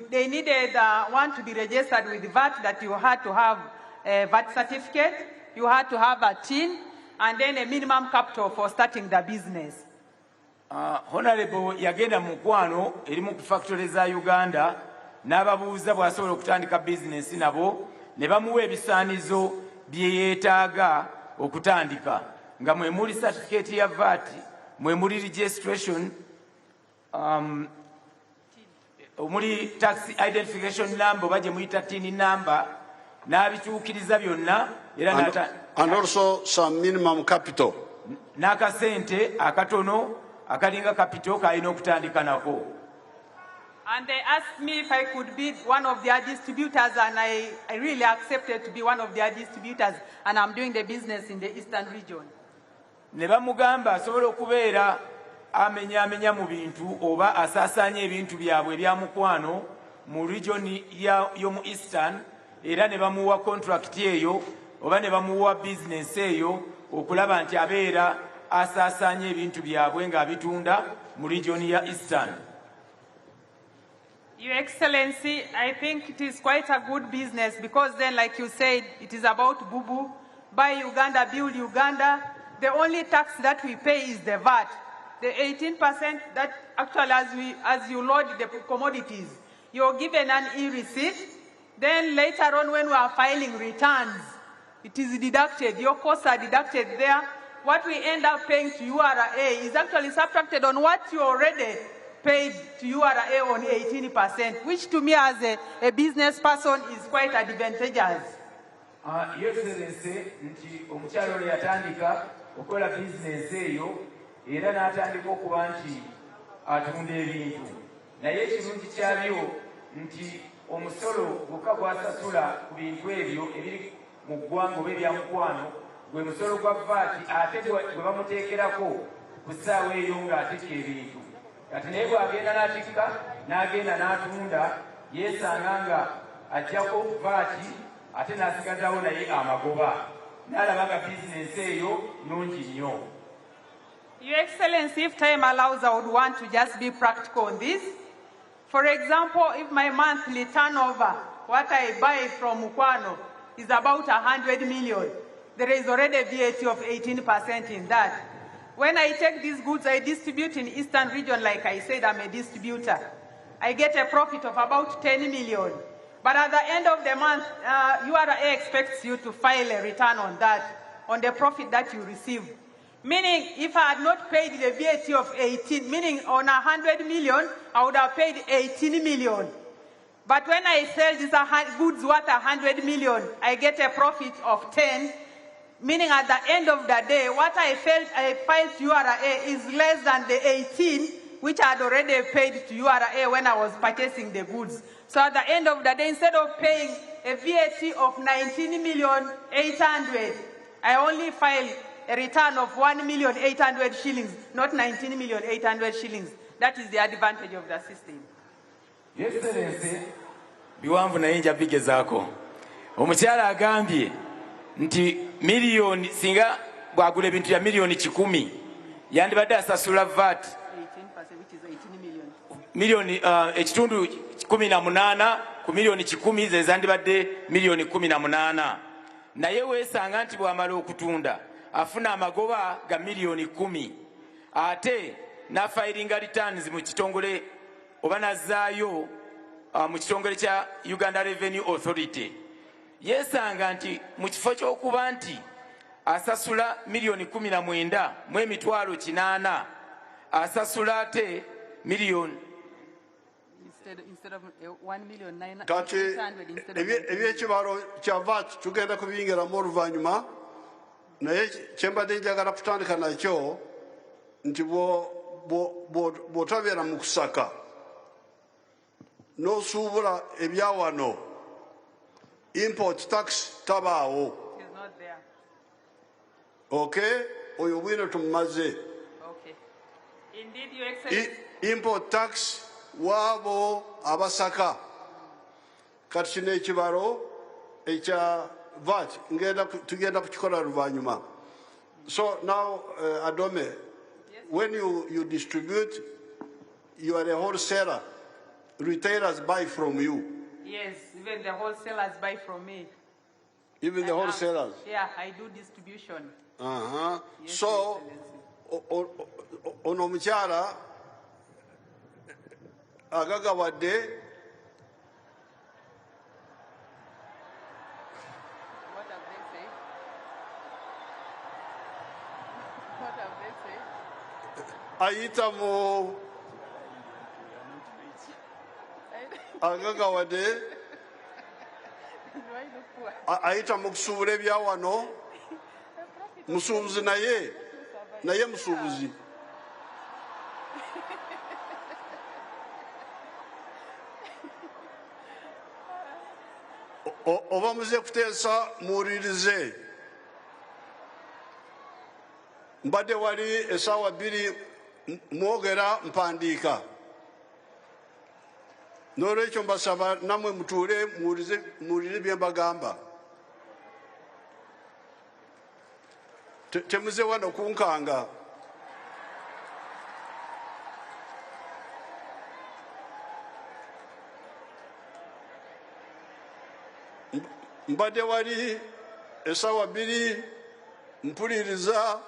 Speaker 8: They needed one to be registered with VAT, that you had to have a VAT certificate, you had to have a TIN, and then a minimum capital for starting the business.
Speaker 2: Honorable yagenda mu Mukwano erimu ku factory za Uganda n'ababuuza bw'asobola okutandika business nabo ne bamuwa ebisaanizo bye yeetaaga okutandika nga mwe muli certificate ya VAT, mwe muli registration, omuli tax identification number oba gye muyita TIN number n'abituukiriza byonna era
Speaker 7: and also some minimum capital.
Speaker 2: N'akasente akatono akalinga capital k'alina okutandika nako.
Speaker 8: And they asked me if I could be one of their distributors, and I really accepted to be one of their distributors, and I'm doing the business in the Eastern region.
Speaker 2: Ne bamugamba asobola okubeera amenyaamenya mu bintu oba asaasaanya ebintu byabwe ebya Mukwano mu region y'omu Eastern, era ne bamuwa contract eyo oba ne bamuwa business eyo okulaba nti abeera asaasaanya ebintu byabwe ng'abitunda mu region ya Eastern.
Speaker 8: Your Excellency, I think it is quite a good business because then, like you said, it is about boo-boo, buy Uganda, build Uganda. The only tax that we pay is the VAT. The 18% that actually as you load the commodities, you're given an e-receipt. Then later on when we are filing returns, it is deducted. Your costs are deducted there. What we end up paying to URA is actually subtracted on what you already paid to URA on 18%, which to me as a business person is quite advantageous.
Speaker 2: Your Excellency, nti omukyalo oli yatandika okola business eyo era n'atandika okuba nti atunda ebintu. Naye ekirungi kyabyo nti omusolo gwokka gw'asasula ku bintu ebyo ebiri mu ggwanga oba ebyamukwano gwe musolo gwa VAT ate gwe bamuteekerako ku ssaawa eyo ng'atikka ebintu. Kati naye bw'agenda n'atikka n'agenda n'atunda yeesanga nga ajjako VAT ate n'asigazawo naye amagoba n'alaba nga bizinensi eyo nnungi nnyo.
Speaker 8: Your Excellency, if time allows, I would want to just be practical on this. For example, if my monthly turnover, what I buy from Mukwano, is about 100 million, there is already VAT of 18% in that. When I take these goods, I distribute in Eastern region, like I said, I'm a distributor. I get a profit of about 10 million. But at the end of the month, URA expects you to file a return on that, on the profit that you receive. Meaning, if I had not paid the VAT of 18, meaning on 100 million, I would have paid 18 million. But when I sell these goods worth 100 million, I get a profit of 10, meaning at the end of the day, what I filed to URA is less than the 18, which I had already paid to URA when I was purchasing the goods. So at the end of the day, instead of paying a VAT of 19,800,000, I only filed a return of 1,800,000 shillings, not 19,800,000 shillings. That is the advantage of the system.
Speaker 2: Your Excellency, biwanvu naye nja bigezaako. Omukyala agambye nti miliyoni singa bwagula ebintu ya miliyoni 10 yandibadde asasula VAT
Speaker 8: 18%, which is 18 million.
Speaker 2: Miliyoni ekitundu 18 ku miliyoni 10 ze zandibadde miliyoni 18. Naye weesanga nti bw'amala okutunda afuna amagoba ga miliyoni 10 ate n'afilinga returns mu kitongole oba nazzaayo mu kitongole kya Uganda Revenue Authority. Yeesanga nti mu kifo ky'okuba nti asasula miliyoni 19 mu emitwalo 8 asasula ate miliyoni
Speaker 8: Instead of 1,900,000.
Speaker 7: Kati ebyekibalo kya VAT tugenda kubiyingiramu oluvannyuma, naye kyembadde njagala kutandika nakyo nti bw'otabeera mu kusaka n'osuubula ebyawano, import tax tabaawo.
Speaker 8: It is not there.
Speaker 7: Okay? Oyo bwino tumumaze.
Speaker 8: Okay. Indeed, Your Excellency.
Speaker 7: Import tax waabo abasaka. Kati kino ekibalo ekya VAT tugenda kukikola luvannyuma. So now, Adome, yes, when you distribute, you are a wholesaler. Retailers buy from you.
Speaker 8: Yes, even the wholesalers buy from me.
Speaker 7: Even the wholesalers?
Speaker 8: Yeah, I do distribution.
Speaker 7: Uh-huh.
Speaker 8: Yes,
Speaker 7: So, ono mukyala agagawadde
Speaker 8: What have they said? What have they said?
Speaker 7: ayita mu agagawadde
Speaker 8: Do I look poor?
Speaker 7: ayita mu kusuubula ebyawano, musuubuzi naye musuubuzi. Oba muze kuteesa muwulirize. Mbadde wali essaawa 2 mwogera mpandiika. N'olwekyo mbasaba nammwe mutuule muwulire bye mbagamba. Temuze wano kunkanga. mbadde wali essaawa 2 mpuliriza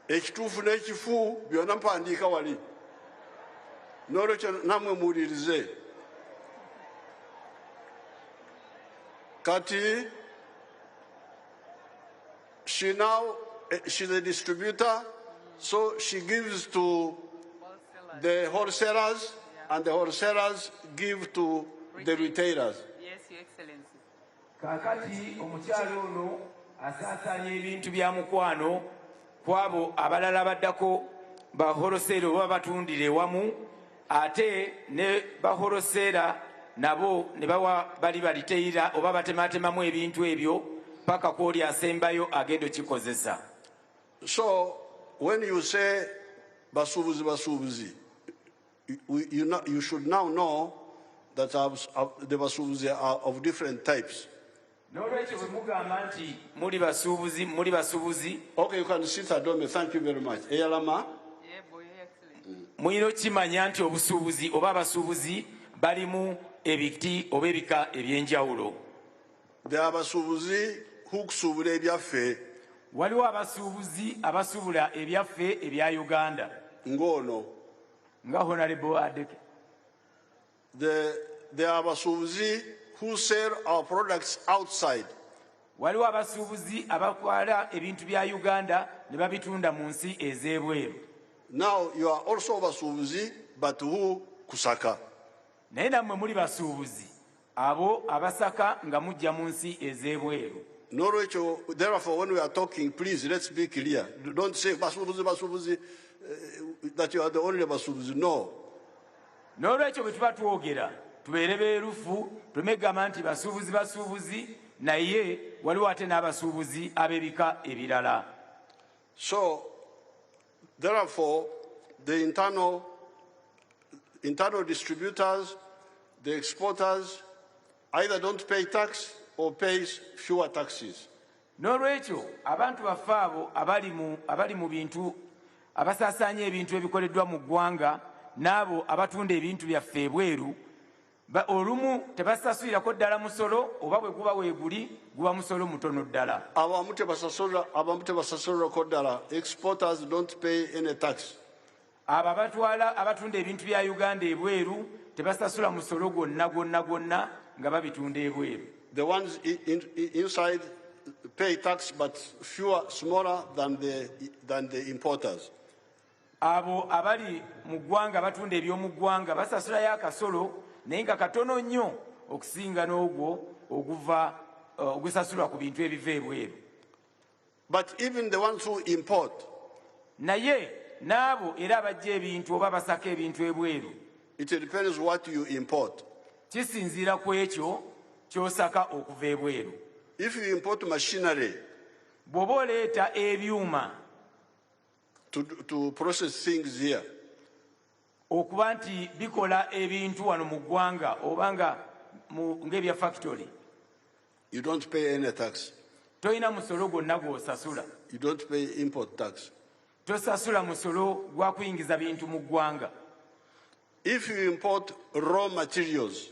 Speaker 7: ekituufu n'ekifu byonna mpandiika wali n'olwekyo nammwe muwulirize kati she's a distributor, so she gives to the wholesalers, and the wholesalers give to the retailers.
Speaker 8: Yes, Your Excellency.
Speaker 2: Kakati omukyalo ono asaasanya ebintu bya mukwano kwabo abalala baddako bahorosera oba batundire wamu ate ne bahorosera nabo ne bawa bali baliteira oba batematemamu ebintu ebyo paka kwoli asembayo agendo kikozesa.
Speaker 7: So when you say basubuzi, you should now know that the basubuzi are of different types.
Speaker 2: N'olwekyo bwe mugamba nti muli basubuzi.
Speaker 7: Okay, you can sit at home. Thank you very much. Eyalama.
Speaker 2: Muyina okimanya nti obusuubuzi oba abasuubuzi balimu ebiti oba ebika ebyenjawulo.
Speaker 7: There are abasubuzi who kusuubula ebyaffe.
Speaker 2: Waliwo abasuubuzi abasuubula ebyaffe ebya Uganda.
Speaker 7: Ngono.
Speaker 2: Nga Honorable Adeke.
Speaker 7: There are abasubuzi who sell our products outside.
Speaker 2: Waliwo abasuubuzi abakwala ebintu bya Uganda ne babitunda mu nsi ez'ebweru.
Speaker 7: Now you are also abasubuzi but who kusaka.
Speaker 2: Naye nammwe muli basuubuzi abo abasaka nga mujja mu nsi ez'ebweru.
Speaker 7: N'olwekyo, therefore, when we are talking, please let's be clear. Don't say basubuzi that you are the only basubuzi. No.
Speaker 2: N'olwekyo bwe tuba twogera tubeere beerufu tumegamba nti basuubuzi naye waliwo ate n'abasuubuzi ab'ebika ebirala.
Speaker 7: So therefore the internal distributors, the exporters either don't pay tax or pay fewer taxes.
Speaker 2: N'olwekyo abantu baffe abo abali mu bintu abasaasaanya ebintu ebikoleddwa mu ggwanga n'abo abatunda ebintu byaffe ebweru olumu tebasasulirako ddala musolo oba bwe guba weeguli guba musolo mutono ddala.
Speaker 7: Abamu tebasasulirako ddala. Exporters don't pay any tax.
Speaker 2: Abo abatunda ebintu bya Uganda ebweru tebasasula musolo gwonna nga babitunda ebweru.
Speaker 7: The ones inside pay tax but smaller than the importers.
Speaker 2: Abo abali mu ggwanga batunda eby'omu ggwanga basasulayo akasolo naye nga katono nnyo okusinga n'ogwo ogusasulwa ku bintu ebiva ebweru.
Speaker 7: But even the ones who import,
Speaker 2: naye n'abo era abajja ebintu oba basaka ebintu ebweru,
Speaker 7: it depends what you import.
Speaker 2: Kisinziira ku ekyo ky'osaka okuva ebweru.
Speaker 7: If you import machinery,
Speaker 2: bw'oba oleeta ebyuma
Speaker 7: to process things here,
Speaker 2: okuba nti bikola ebintu wano mu ggwanga oba ng'ebya factory,
Speaker 7: you don't pay any tax.
Speaker 2: Toyina musolo gwonna gw'osasula.
Speaker 7: You don't pay import tax.
Speaker 2: Tosasula musolo gwa kuyingiza bintu mu ggwanga.
Speaker 7: If you import raw materials,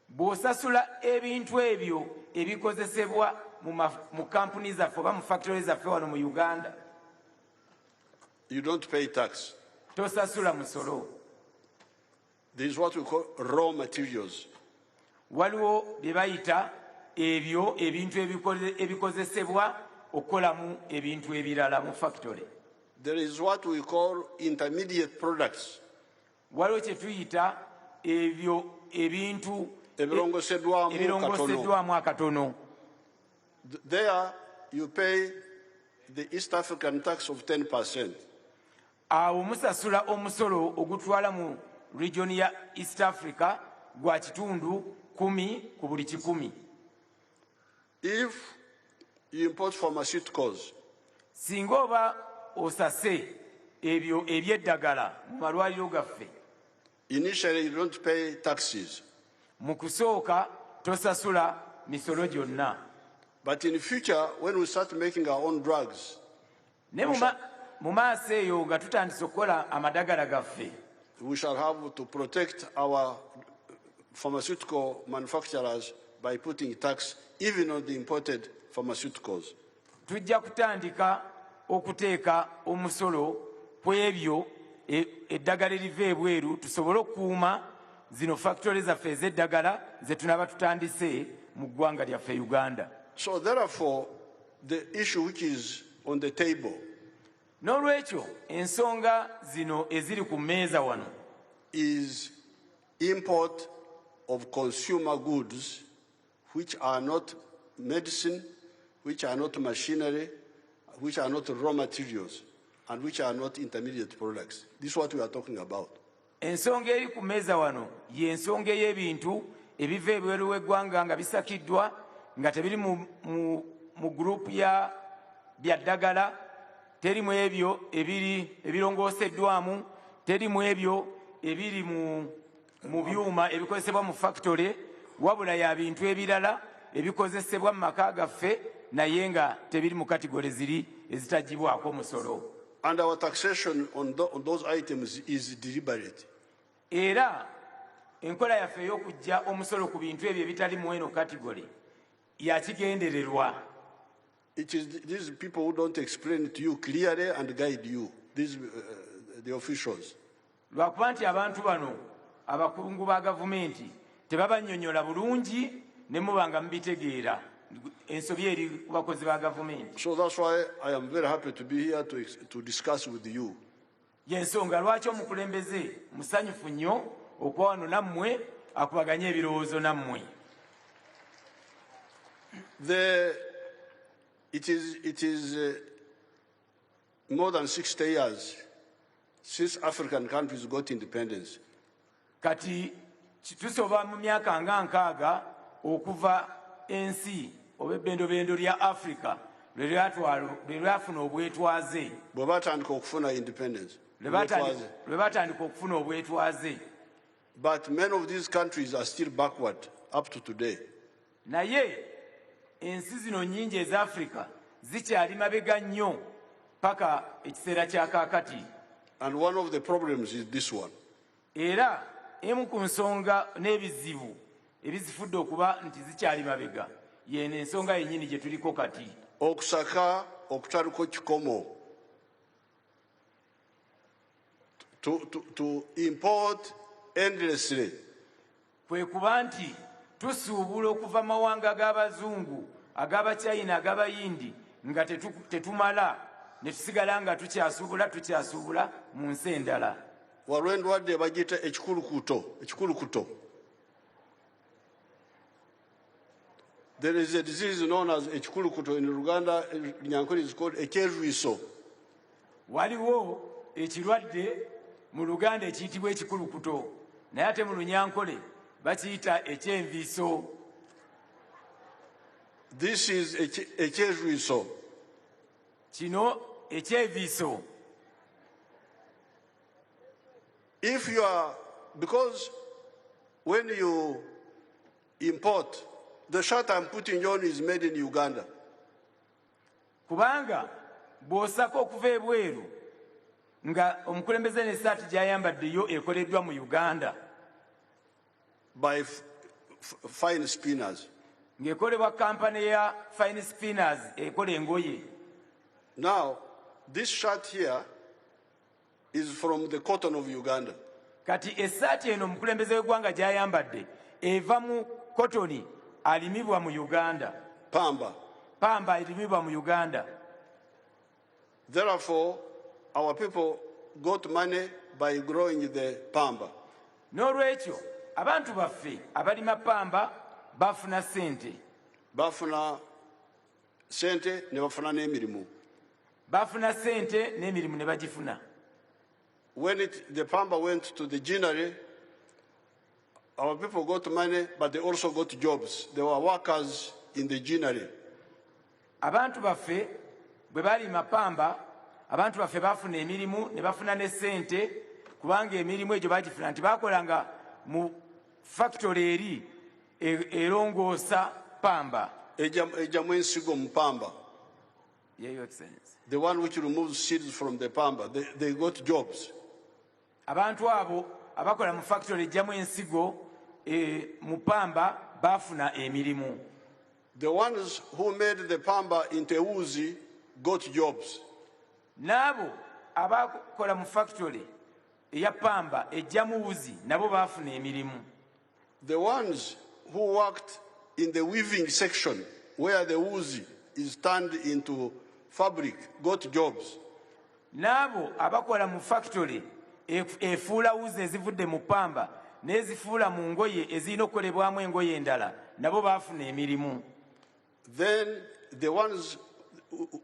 Speaker 2: bw'osasula ebintu ebyo ebikozesebwa mu kampuni zaffe oba mu factory zaffe wano mu Uganda,
Speaker 7: you don't pay tax.
Speaker 2: Tosasula musolo.
Speaker 7: This is what we call raw materials.
Speaker 2: Waliwo bye bayita ebyo ebintu ebikozesebwa okukolamu ebintu ebirala mu factory.
Speaker 7: There is what we call intermediate products.
Speaker 2: Waliwo kye tuyita ebyo ebintu
Speaker 7: ebirongoseddwamu
Speaker 2: akatono.
Speaker 7: There you pay the East African tax of 10%.
Speaker 2: Awo musasula omusolo ogutwala mu region ya East Africa gwa kitundu 10 ku buli 100.
Speaker 7: If you import pharmaceuticals,
Speaker 2: singa oba osase ebyo ebyeddagala mu malwaliro gaffe,
Speaker 7: initially you don't pay taxes.
Speaker 2: Mu kusooka tosasula misolo gyonna.
Speaker 7: But in the future, when we start making our own drugs,
Speaker 2: ne mu maaso eyo nga tutandise okukola amadagala gaffe,
Speaker 7: we shall have to protect our pharmaceutical manufacturers by putting a tax even on the imported pharmaceuticals.
Speaker 2: Tujja kutandika okuteeka omusolo ku ebyo eddagala eriva ebweru tusobole okukuuma zino factory zaffe ez'eddagala ze tunaba tutandise mu ggwanga lyaffe Uganda.
Speaker 7: So therefore, the issue which is on the table
Speaker 2: N'olwekyo ensonga zino eziri ku mmeeza wano
Speaker 7: is import of consumer goods which are not medicine, which are not machinery, which are not raw materials, and which are not intermediate products. This is what we are talking about.
Speaker 2: ensonga eri ku mmeeza wano y'ensonga ey'ebintu ebiva ebweru w'eggwanga nga bisakiddwa nga tebiri mu gurupu ya byaddagala, teri mu ebyo ebirongooseddwamu, teri mu ebyo ebiri mu byuma ebikozesebwa mu factory, wabula ya bintu ebirala ebikozesebwa mu maka gaffe naye nga tebiri mu kategori ziri ezitagibwako omusolo.
Speaker 7: And our taxation on those items is deliberate.
Speaker 2: Era enkola yaffe ey'okujja omusolo ku bintu ebyo ebitali mu eno kategori yakigendererwa.
Speaker 7: It is these people who don't explain it to you clearly and guide you, the officials.
Speaker 2: Lwakuba nti abantu bano abakungu ba gavumenti tebabannyonnyola bulungi ne muba nga mubitegeera ensobi eri ku bakozi ba gavumenti.
Speaker 7: So that's why I am very happy to be here to discuss with you.
Speaker 2: Y'ensonga lwaki omukulembeze musanyufu nnyo okuba wano nammwe akubaganya ebirowoozo nammwe.
Speaker 7: It is more than 60 years since African countries got independence.
Speaker 2: Kati tusoba mu myaka nga 6 okuva ensi oba ebbendobendo lya Africa lwe lyafuna obwetwaze.
Speaker 7: Bwe batandika okufuna independence.
Speaker 2: Lwe batandika okufuna obwetwaze.
Speaker 7: But many of these countries are still backward up to today.
Speaker 2: Naye ensi zino nnyingi eza Africa zikyali mabega nnyo paka ekiseera kya kaakati.
Speaker 7: And one of the problems is this one.
Speaker 2: Era emu ku nsonga n'ebizibu ebizifudde okuba nti zikyali mabega yeeno ensonga yennyini gye tuliko kati.
Speaker 7: Okusaka okutaliko kikomo. To import endlessly.
Speaker 2: Kwe kuba nti tusuubula okuva mawanga g'abazungu ag'abachina ag'abayindi nga tetumala ne tusigala nga tukyasuubula mu nsi endala.
Speaker 7: Waliwo endwadde bagiyita ekikulukuto. There is a disease known as ekikulukuto in Uganda. Nyankole is called ekyerwiso.
Speaker 2: Waliwo ekirwadde mu Luganda ekiyitibwa ekikulukuto naye ate mu Lunyankole bakiyita ekyenviiso.
Speaker 7: This is ekyerwiso.
Speaker 2: Kino ekyeviiso.
Speaker 7: If you are, because when you import, the shirt I'm putting on is made in Uganda.
Speaker 2: Kubanga bw'osaka okuva ebweru nga omukulembeze n'essaati gy'ayambaddeyo ekoleddwa mu Uganda.
Speaker 7: By fine spinners.
Speaker 2: Ng'ekolebwa kampani ya Fine Spinners ekola engoye.
Speaker 7: Now, this shirt here is from the cotton of Uganda.
Speaker 2: Kati essaati eno omukulembeze w'eggwanga gy'ayambadde eva mu kotoni alimibwa mu Uganda. Pamba erimibwa mu Uganda.
Speaker 7: Therefore, our people got money by growing the pamba.
Speaker 2: N'olwekyo abantu baffe abalima pamba bafuna sente.
Speaker 7: Bafuna sente ne bafuna n'emirimu.
Speaker 2: Bafuna sente n'emirimu ne bagifuna.
Speaker 7: When the pamba went to the ginnery, our people got money, but they also got jobs. They were workers in the ginnery.
Speaker 2: Abantu baffe bwe balima pamba, abantu baffe bafuna emirimu ne bafuna ne sente kubanga emirimu egyo bagifuna nti bakolanga mu factory eri erongoosa pamba.
Speaker 7: Ejamu ensigo mu pamba.
Speaker 2: Your Excellency.
Speaker 7: The one which removes seeds from the pamba, they got jobs.
Speaker 2: Abantu abo abakola mu factory ejjamu ensigo mu pamba baafuna emirimu.
Speaker 7: The ones who made the pamba into Uzi got jobs.
Speaker 2: N'abo abakola mu factory eya pamba ejja mu Uzi nabo baafuna emirimu.
Speaker 7: The ones who worked in the weaving section where the Uzi is turned into fabric got jobs.
Speaker 2: N'abo abakola mu factory efuula Uzi ezivudde mu pamba n'ezifuula mu ngoye ezirina okukolebwamu engoye endala nabo baafuna emirimu.
Speaker 7: Then the ones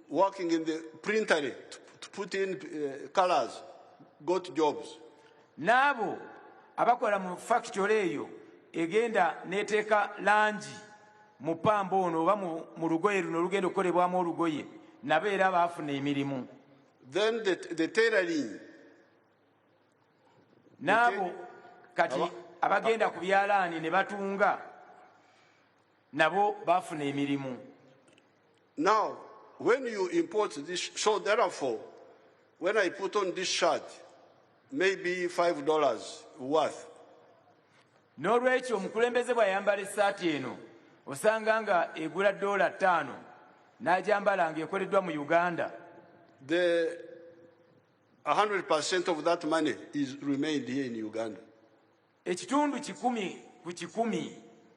Speaker 7: working in the printery to put in colors got jobs.
Speaker 2: N'abo abakola mu factory eyo egenda n'eteeka langi mu pamba ono oba mu lugoye luno olugenda okukolebwamu olugoye nabo era baafuna emirimu.
Speaker 7: Then the tailoring.
Speaker 2: N'abo kati abagenda ku byalaani ne batunga nabo baafuna emirimu.
Speaker 7: Now, when you import this, so therefore, when I put on this shirt, maybe $5 worth.
Speaker 2: N'olwekyo omukulembeze bw'ayambala essaati eno osanga nga egula $5 n'agyambala ng'ekoleddwa mu Uganda.
Speaker 7: The 100% of that money is remained here in Uganda.
Speaker 2: Ekitundu 100 ku 100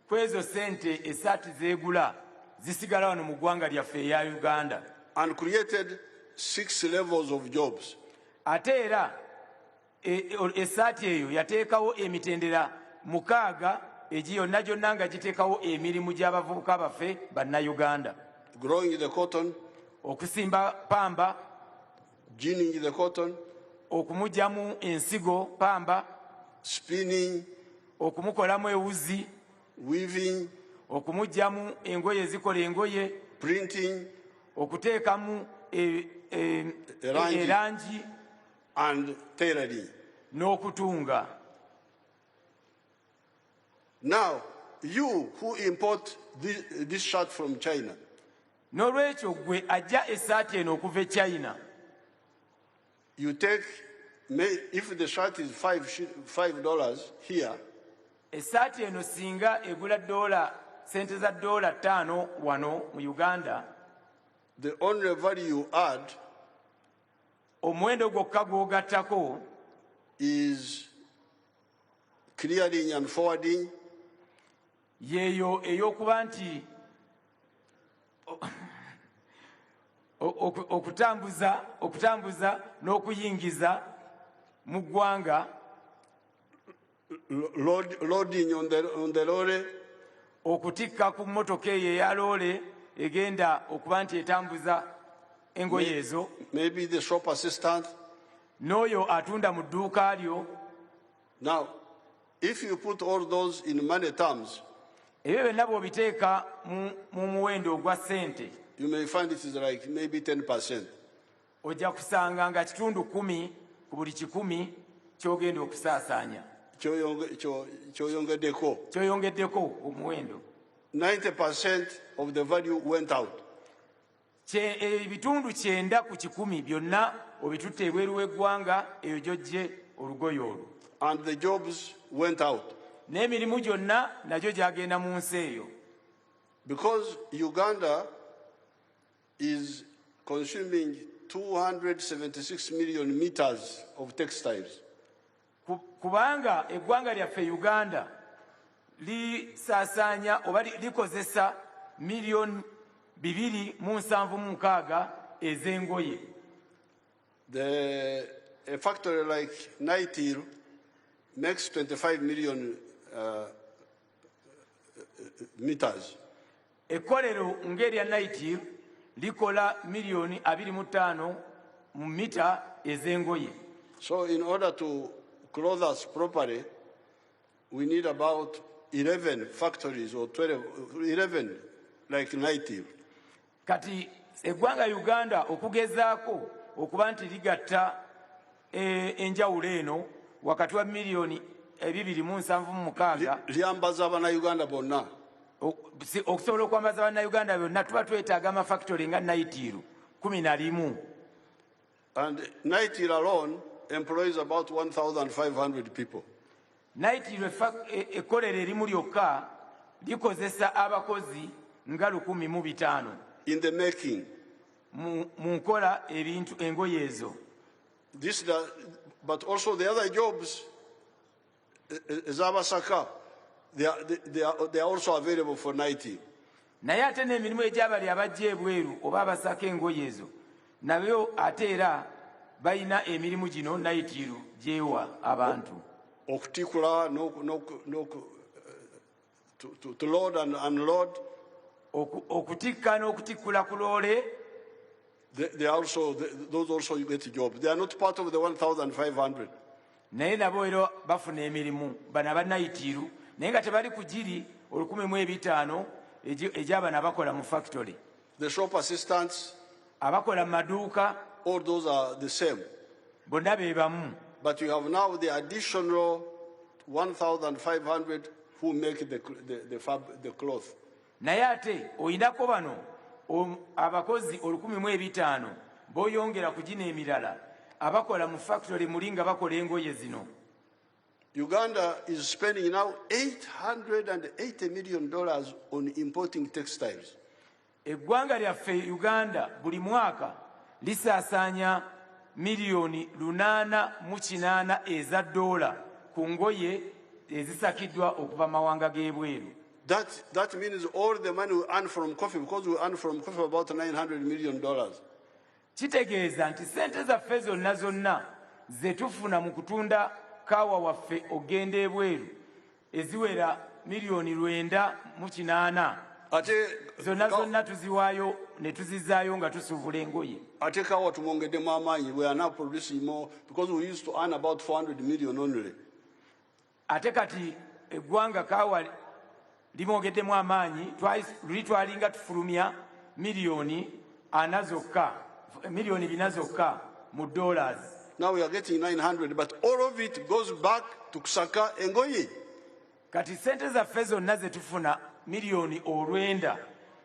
Speaker 2: kwezo sente essaati zeegula zisigala wano mu ggwanga lyaffe eya Uganda.
Speaker 7: And created 6 levels of jobs.
Speaker 2: Ate era essaati eyo yateekawo emitendera 6 egiyonna gyonna nga giteekawo emirimu gy'abavubuka baffe bannayuganda.
Speaker 7: Growing the cotton,
Speaker 2: okusimba pamba,
Speaker 7: ginning the cotton,
Speaker 2: okumugyamu ensigo pamba,
Speaker 7: spinning,
Speaker 2: okumukolamu ewuzi,
Speaker 7: weaving,
Speaker 2: okumugyamu engoye ezikola engoye,
Speaker 7: printing,
Speaker 2: okuteekamu erangi
Speaker 7: and tailoring.
Speaker 2: n'okutunga.
Speaker 7: Now, you who import this shirt from China,
Speaker 2: N'olwekyo gwe ajja essaati eno okuva e China,
Speaker 7: you take, if the shirt is $5 here,
Speaker 2: essaati eno singa egula sente za $5 wano mu Uganda,
Speaker 7: the only value you add
Speaker 2: omuwendo gwokka gw'ogattako
Speaker 7: is clearing and forwarding,
Speaker 2: yeeyo ey'okuba nti okutambuza n'okuyingiza mu ggwanga,
Speaker 7: loading on the lorry,
Speaker 2: okutikka ku mmotoka eyo eya loole egenda okuba nti etambuza engoye ezo,
Speaker 7: maybe the shop assistant.
Speaker 2: n'oyo atunda mu dduuka lyo.
Speaker 7: Now, if you put all those in money terms,
Speaker 2: ebyo byonna bw'obiteeka mu muwendo ogwa ssente,
Speaker 7: you may find it is like maybe 10%.
Speaker 2: ojja kusanga nga kitundu 10 ku buli 100 ky'ogenda okusaasaanya, ky'oyongeddeko omuwendo.
Speaker 7: 90% of the value went out.
Speaker 2: Ebitundu 90 ku 100 byonna obitutte ebweru w'eggwanga, eyo gy'ojje olugoye olwo.
Speaker 7: And the jobs went out.
Speaker 2: N'emirimu gyonna nagyo gyagenda mu nsi eyo.
Speaker 7: Because Uganda is consuming 276 million meters of textiles.
Speaker 2: Kubanga eggwanga lyaffe Uganda lisaasaanya oba likozesa miliyoni 276 ez'engoye.
Speaker 7: A factory like Naitil makes 25 million meters.
Speaker 2: Ekkolero ng'erya Naitil likola miliyoni 25 mu mita ez'engoye.
Speaker 7: So in order to clothe us properly, we need about 11 factories or 11 like Naitil.
Speaker 2: Kati eggwanga Uganda okugezaako okuba nti ligatta enjawulo eno wakati wa miliyoni 276
Speaker 7: lyambaza abannayuganda bonna.
Speaker 2: Okusobola okwambaza bannayuganda bonna tuba twetaaga amafactory nga Naitil 11.
Speaker 7: And Naitil alone employs about 1,500 people.
Speaker 2: Naitil ekkolero erimu lyokka likozesa abakozi nga 1,500
Speaker 7: in the making.
Speaker 2: mu nkola ebintu engoye ezo.
Speaker 7: But also the other jobs, Zabasaka, they are also available for 90.
Speaker 2: Naye ate n'emirimu egy'abali abajja ebweru oba abasaka engoye ezo nabyo ate era balina emirimu gino nayitiru gyewa abantu.
Speaker 7: Okutikula, to load and unload.
Speaker 2: Okutikka n'okutikkula ku loole.
Speaker 7: Those also you get a job. They are not part of the 1,500.
Speaker 2: Naye nabo era bafuna emirimu bano abannayitiru naye nga tebali ku giri 1,500 egy'abano abakola mu factory.
Speaker 7: The shop assistants,
Speaker 2: abakola mu maduuka,
Speaker 7: all those are the same.
Speaker 2: Bonna be bamu.
Speaker 7: But you have now the additional 1,500 who make the cloth.
Speaker 2: Naye ate oyinako bano abakozi 1,500 boyongera ku gino emirala abakola mu factory mulinga bakola engoye zino.
Speaker 7: Uganda is spending now $880 million on importing textiles.
Speaker 2: Eggwanga lyaffe Uganda buli mwaka lisaasaanya miliyoni 808 eza dola ku ngoye ezisakiddwa okuva mawanga g'ebweru.
Speaker 7: That means all the money we earn from coffee, because we earn from coffee about $900 million.
Speaker 2: Kitegeeza nti sente zaffe zonna ze tufuna mu kutunda kaawa waffe ogenda ebweru eziwera miliyoni 908 zonna tuziwaayo ne tuzizaayo nga tusuubula engoye.
Speaker 7: Ate kaawa tumwongeddemu amaanyi. We are now producing more because we used to earn about 400 million only.
Speaker 2: Ate kati eggwanga kaawa limwogeddemu amaanyi luli twalinga tufulumya miliyoni 4 zokka mu dollars.
Speaker 7: Now we are getting 900, but all of it goes back to kusaka engoye.
Speaker 2: Kati sente zaffe zonna ze tufuna miliyoni 900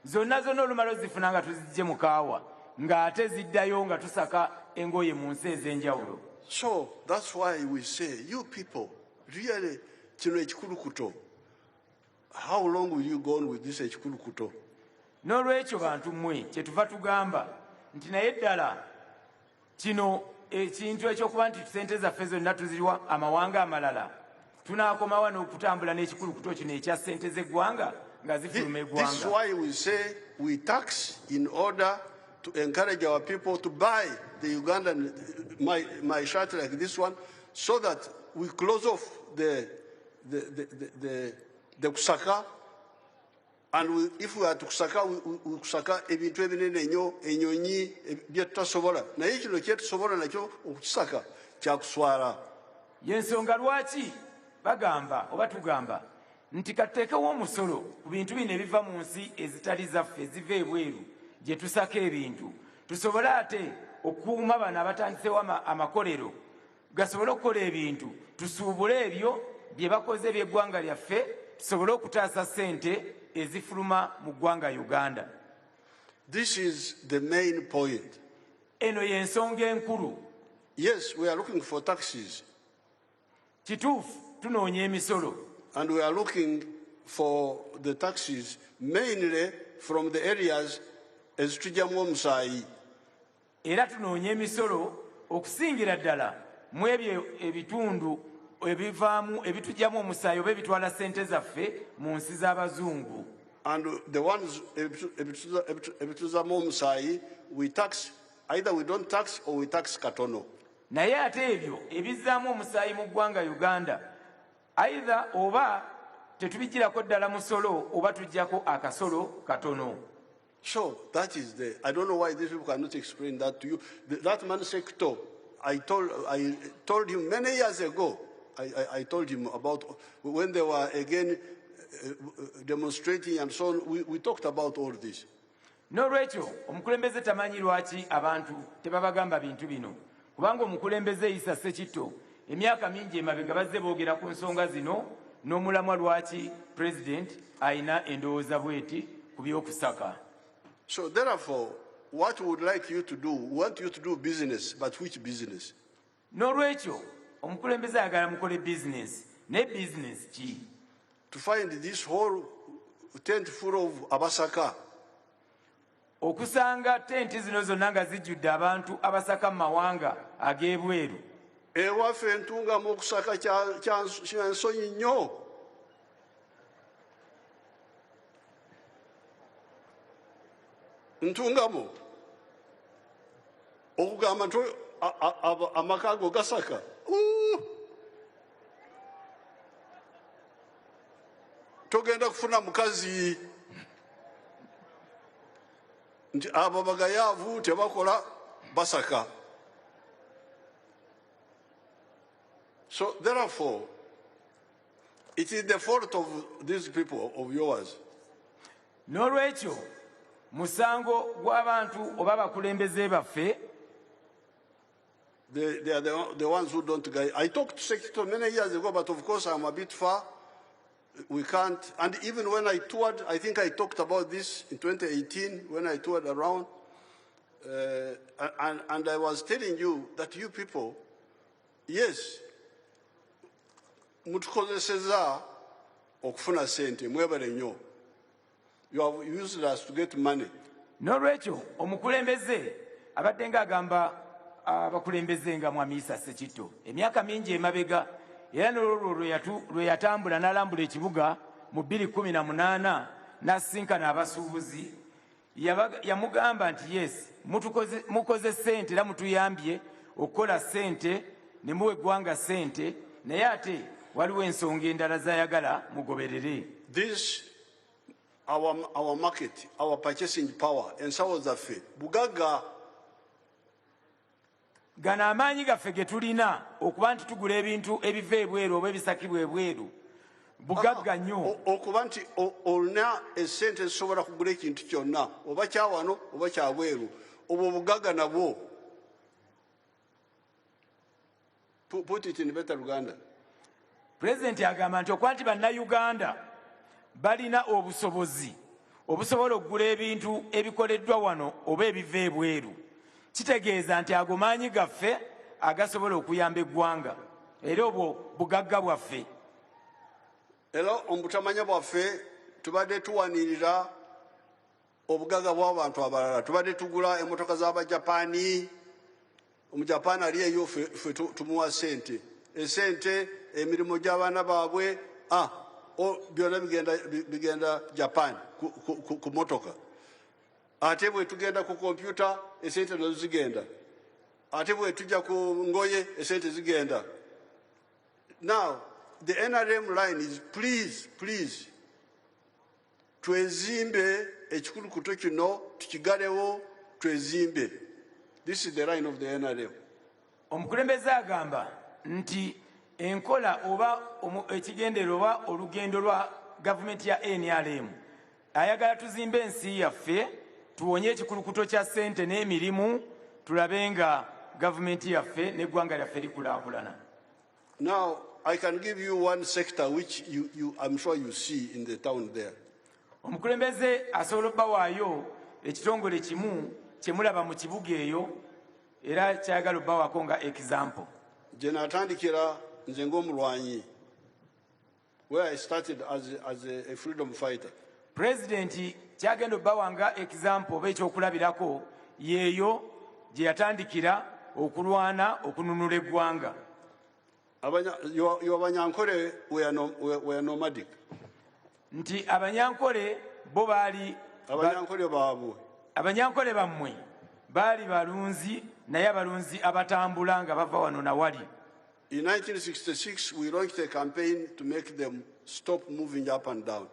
Speaker 2: zonna olumala ozifuna nga tuzijje mu kaawa ng'ate ziddayo nga tusaka engoye mu nsi ez'enjawulo.
Speaker 7: So that's why we say, you people, really, kino ekikulukuto, how long will you go on with this ekikulukuto?
Speaker 2: N'olwekyo bantu mmwe kyetuva tugamba nti naye ddala kino ekintu ekyokuba nti sente zaffe zonna tuziriwa amawanga amalala tunaakomawa n'okutambula n'ekikulukuto kino ekya sente z'eggwanga nga zifuluma eggwanga.
Speaker 7: This is why we say we tax in order to encourage our people to buy the Ugandan my shirt like this one, so that we close off the kusaka. And if we are to kusaka, we kusaka ebintu ebinene ennyo ennyonyi bye tutasobola. Naye kino kye tusobola nakyo okusaka kya kuswala.
Speaker 2: Y'ensonga lwaki bagamba oba tugamba nti kateekewo omusolo ku bintu bino ebiva mu nsi ezitali zaffe eziva ebweru gye tusaka ebintu tusobole ate okukuuma bano abatandisewo amakolero gasobole okukola ebintu tusuubule ebyo bye bakoze by'eggwanga lyaffe tusobole okutaasa ssente ezifuluma mu ggwanga Uganda.
Speaker 7: This is the main point.
Speaker 2: Eno y'ensonga enkulu.
Speaker 7: Yes, we are looking for taxes.
Speaker 2: Kituufu tunoonya emisolo.
Speaker 7: And we are looking for the taxes mainly from the areas ezitujjamu omusaayi.
Speaker 2: Era tunoonya emisolo okusingira ddala mu ebyo ebitundu ebivaamu ebitujjamu omusaayi oba ebitwala ssente zaffe mu nsi z'abazungu.
Speaker 7: And the ones ebituzaamu omusaayi we tax, either we don't tax or we tax katono.
Speaker 2: Naye ate ebyo ebizzaamu omusaayi mu ggwanga Uganda either oba tetubigirako ddala musolo oba tujjako akasolo katono.
Speaker 7: So that is I don't know why these people cannot explain that to you. That man sector, I told him many years ago. I told him about when they were again demonstrating and so on. We talked about all this.
Speaker 2: N'olwekyo omukulembeze tamanyi lwaki abantu tebabagamba bintu bino kubanga omukulembeze Issa Ssekitto emyaka mingi emabega bazze boogera ku nsonga zino n'omulamwa lwaki president ayina endowooza bweti ku by'okusaka.
Speaker 7: So therefore, what we would like you to do, we want you to do business, but which business?
Speaker 2: N'olwekyo omukulembeze ayagala mukole business. Ne business ki?
Speaker 7: To find this whole tent full of Abasaka.
Speaker 2: Okusanga tenti zino zonna nga zijjudde abantu abasaka mu mawanga ag'ebweru.
Speaker 7: Ewaffe Ntungamo okusaka kya nsonyi nnyo. Ntungamo okugamba nti amaka ago gasaka. Togenda kufuna mukazi nti abo bagayaavu tebakola basaka. So therefore, it is the fault of these people of yours.
Speaker 2: N'olwekyo musango gw'abantu oba abakulembeze baffe.
Speaker 7: They are the ones who don't guide. I talked to Secretary many years ago, but of course I'm a bit far. We can't. And even when I toured, I think I talked about this in 2018 when I toured around. And I was telling you that you people, yes, mutukozeseza okufuna sente mwebale nnyo. You have used us to get money.
Speaker 2: N'olwekyo omukulembeze abadde ng'agamba abakulembeze nga Mwami Issa Ssekitto emyaka mingi emabega era n'olwo lwe yatambula n'alambula ekibuga mu 2018 n'asinkana abasuubuzi yamugamba nti yes mukoze sente era mutuyambye okukola sente ne muwa eggwanga sente naye ate waliwo ensonga endala zayagala mugoberere.
Speaker 7: This our market, our purchasing power, ensawo zaffe bugagga.
Speaker 2: Gano amaanyi gaffe ge tulina okuba nti tugula ebintu ebiva ebweru oba ebisakibwa ebweru bugagga nnyo.
Speaker 7: Okuba nti olina esente ezisobola kugula ekintu kyonna oba kyawano oba kyabweru obwo bugagga nabwo. Put it in better Uganda.
Speaker 2: President agamba nti okuba nti bannayuganda balina obusobozi obusobola okugula ebintu ebikoleddwa wano oba ebiva ebweru kitegeeza nti ago maanyi gaffe agasobola okuyamba eggwanga era obwo bugagga bwaffe.
Speaker 7: Era omubutamanya bwaffe tubadde tuwanirira obugagga bw'abantu abalala. Tubadde tugula emmotoka z'Abajapaani. Omujapaani ali eyo ffe tumuwa sente. Esente emirimu gy'abaana baabwe byonna bigenda Japan ku motoka. Ate bwe tugenda ku kompyuta esente nazo zigenda. Ate bwe tujja ku ngoye esente zigenda. Now the NRM line is please twezimbe ekikulukuto kino tukigalewo twezimbe. This is the line of the NRM.
Speaker 2: Omukulembeze agamba nti enkola oba ekigendero oba olugendo lwa gavumenti ya NRM ayagala tuzimbe ensi yaffe tuwonye ekikulukuto kya sente n'emirimu tulabe nga gavumenti yaffe n'eggwanga lyaffe likulaakulana.
Speaker 7: Now I can give you one sector which I'm sure you see in the town there.
Speaker 2: Omukulembeze asobola obbawaayo ekitongole kimu kye mulaba mu kibuga eyo era kyayagala obbawaako nga example.
Speaker 7: Gye natandikira nze ng'omulwanyi, where I started as a freedom fighter.
Speaker 2: President kyagenda obbawa nga example oba ekyokulabirako yeeyo gye yatandikira okulwana okununula eggwanga.
Speaker 7: Abanyankole were nomadic.
Speaker 2: Nti abanyankole bo baali
Speaker 7: abanyankole baabwe
Speaker 2: abanyankole bammwe baali balunzi naye abalunzi abatambula nga bava wano na wali.
Speaker 7: In 1966 we launched a campaign to make them stop moving up and down.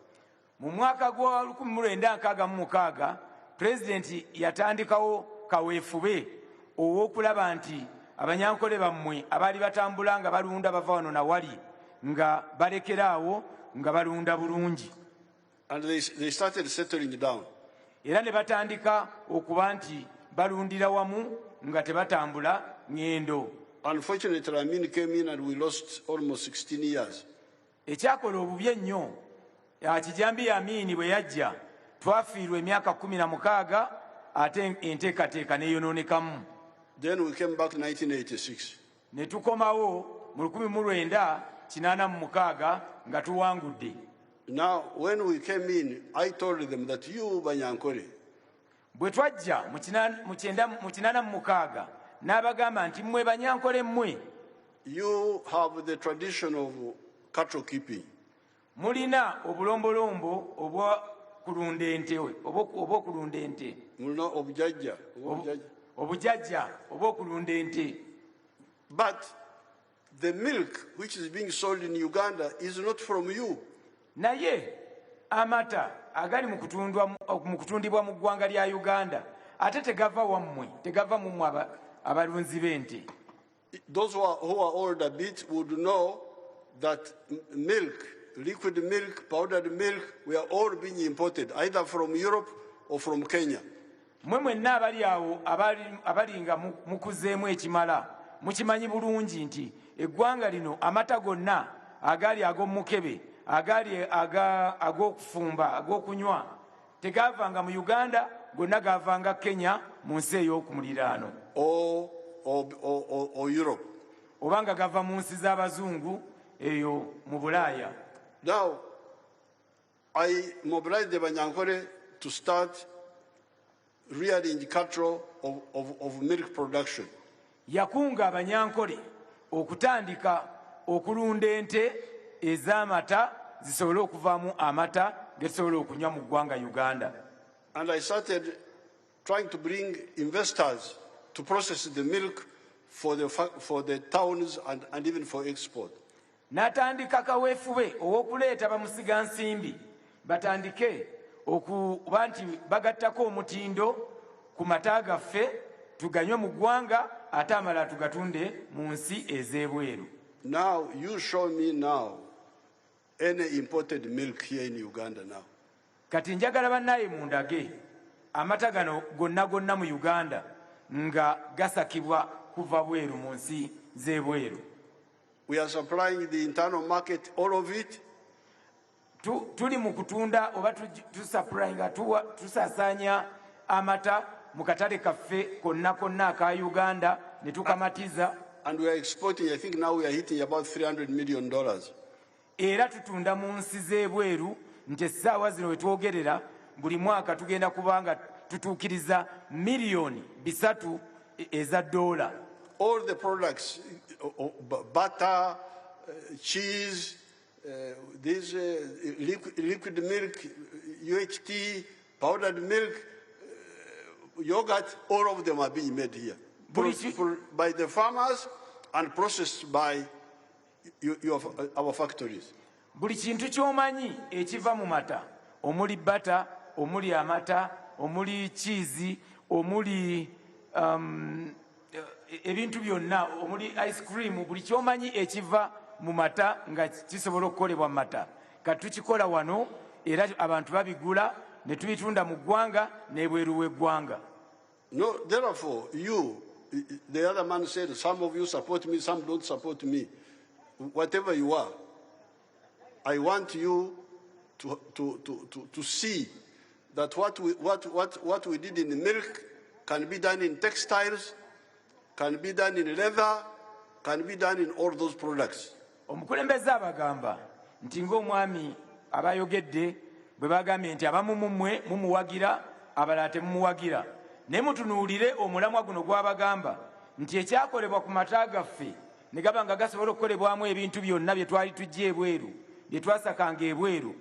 Speaker 2: Mu mwaka gwa 1966 President yatandikawo kaweefube ow'okulaba nti abanyankole bammwe abaali batambula nga balunda bava wano na wali nga balekeraawo nga balunda bulungi.
Speaker 7: And they started settling down.
Speaker 2: Era ne batandika okuba nti balundira wamu nga tebatambula ngendo.
Speaker 7: Unfortunately, Amin came in and we lost almost 16 years.
Speaker 2: Ekyakola obubi ennyo kijambi Amin bwe yajja twafiirwa emyaka 16 ate enteekateeka neeyonoonekamu.
Speaker 7: Then we came back in 1986.
Speaker 2: Ne tukomawo mu 1986 nga tuwangudde.
Speaker 7: Now, when we came in, I told them that you, Banyankole,
Speaker 2: bwe twajja mu 1986 n'abagamba nti mmwe Banyankole mmwe
Speaker 7: you have the tradition of cattle keeping.
Speaker 2: mulina obulombolombo obw'okulunda ente
Speaker 7: Mulina obujajja.
Speaker 2: obujajja obw'okulunda ente.
Speaker 7: But the milk which is being sold in Uganda is not from you.
Speaker 2: naye amata agali mu kutundibwa mu ggwanga lya Uganda ate tegava wammwe, tegava mu mmwe abalunzi b'ente.
Speaker 7: Those who are old a bit would know that milk, liquid milk, powdered milk, we are all being imported, either from Europe or from Kenya.
Speaker 2: Mwe mwenna abali awo abalinga mukuzeemu ekimala mukimanyi bulungi nti eggwanga lino amata gonna agali ag'omukebe agali ag'okufumba ag'okunywa tegavanga mu Uganda, gonna gavanga Kenya mu nsi ey'okumuliraano
Speaker 7: or Europe.
Speaker 2: obanga gava mu nsi z'abazungu eyo mu Bulaaya.
Speaker 7: Now, I mobilized the Banyankole to start rearing cattle of milk production.
Speaker 2: Yakunga Abanyankole okutandika okulunda ente ez'amata zisobole okuvaamu amata getusobole okunywa mu ggwanga Uganda.
Speaker 7: And I started trying to bring investors to process the milk for the towns and even for export.
Speaker 2: N'atandika kaweefube ow'okuleeta bamusigansimbi batandike okuba nti bagattako omutindo ku mata gaffe tuganywe mu ggwanga ate amalala tugatunde mu nsi ez'ebweru.
Speaker 7: Now you show me now any imported milk here in Uganda now.
Speaker 2: Kati njagala bannaye mundage amata gano gonna mu Uganda nga gasakibwa kuva bweru mu nsi z'ebweru.
Speaker 7: We are supplying the internal market, all of it.
Speaker 2: Tuli mu kutunda oba tusupplyinga tusasanya amata mu katale kaffe konna aka Uganda ne tukamatiza.
Speaker 7: And we are exporting, I think now we are hitting about $300 million.
Speaker 2: Era tutunda mu nsi z'ebweru nti essaawa zino we twogerera buli mwaka tugenda kubanga tutuukiriza miliyoni 3 eza dola.
Speaker 7: All the products, butter, cheese, this liquid milk, UHT, powdered milk, yogurt, all of them are being made here. By the farmers and processed by our factories.
Speaker 2: Buli kintu ky'omanyi ekiva mu mata, omuli butter, omuli amata, omuli cheese, omuli ebintu byonna, omuli ice cream, buli ky'omanyi ekiva mu mata nga kisobola okukolebwa mu mata. Kati tukikola wano era abantu babigula ne tubitunda mu ggwanga n'ebweru w'eggwanga.
Speaker 7: No, therefore, the other man said, some of you support me, some don't support me. Whatever you are, I want you to see that what we did in the milk can be done in textiles, can be done in leather, can be done in all those products.
Speaker 2: Omukulembeze abagamba nti ng'omwami abayogedde bwe bagambye nti abamu mummwe mumuwagira abalala temumuwagira. Ne mutunuulire omulamwa guno gw'abagamba nti ekyakolebwa ku mata gaffe ne gaba nga gasobola okukolebwamu ebintu byonna bye twali tujja ebweru bye twasakanga ebweru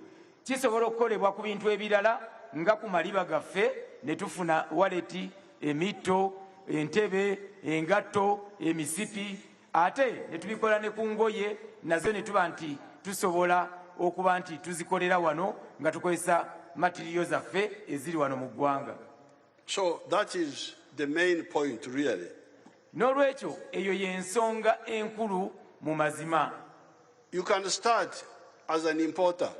Speaker 2: kisobola okukolebwa ku bintu ebirala nga ku maliba gaffe ne tufuna waleti, emitto, entebe, engatto, emisipi, ate ne tubikola ne ku ngoye nazo ne tuba nti tusobola okuba nti tuzikolera wano nga tukozesa materiyo zaffe eziri wano mu ggwanga.
Speaker 7: So that is the main point, really.
Speaker 2: N'olwekyo eyo y'ensonga enkulu mu mazima.
Speaker 7: You can start as an importer.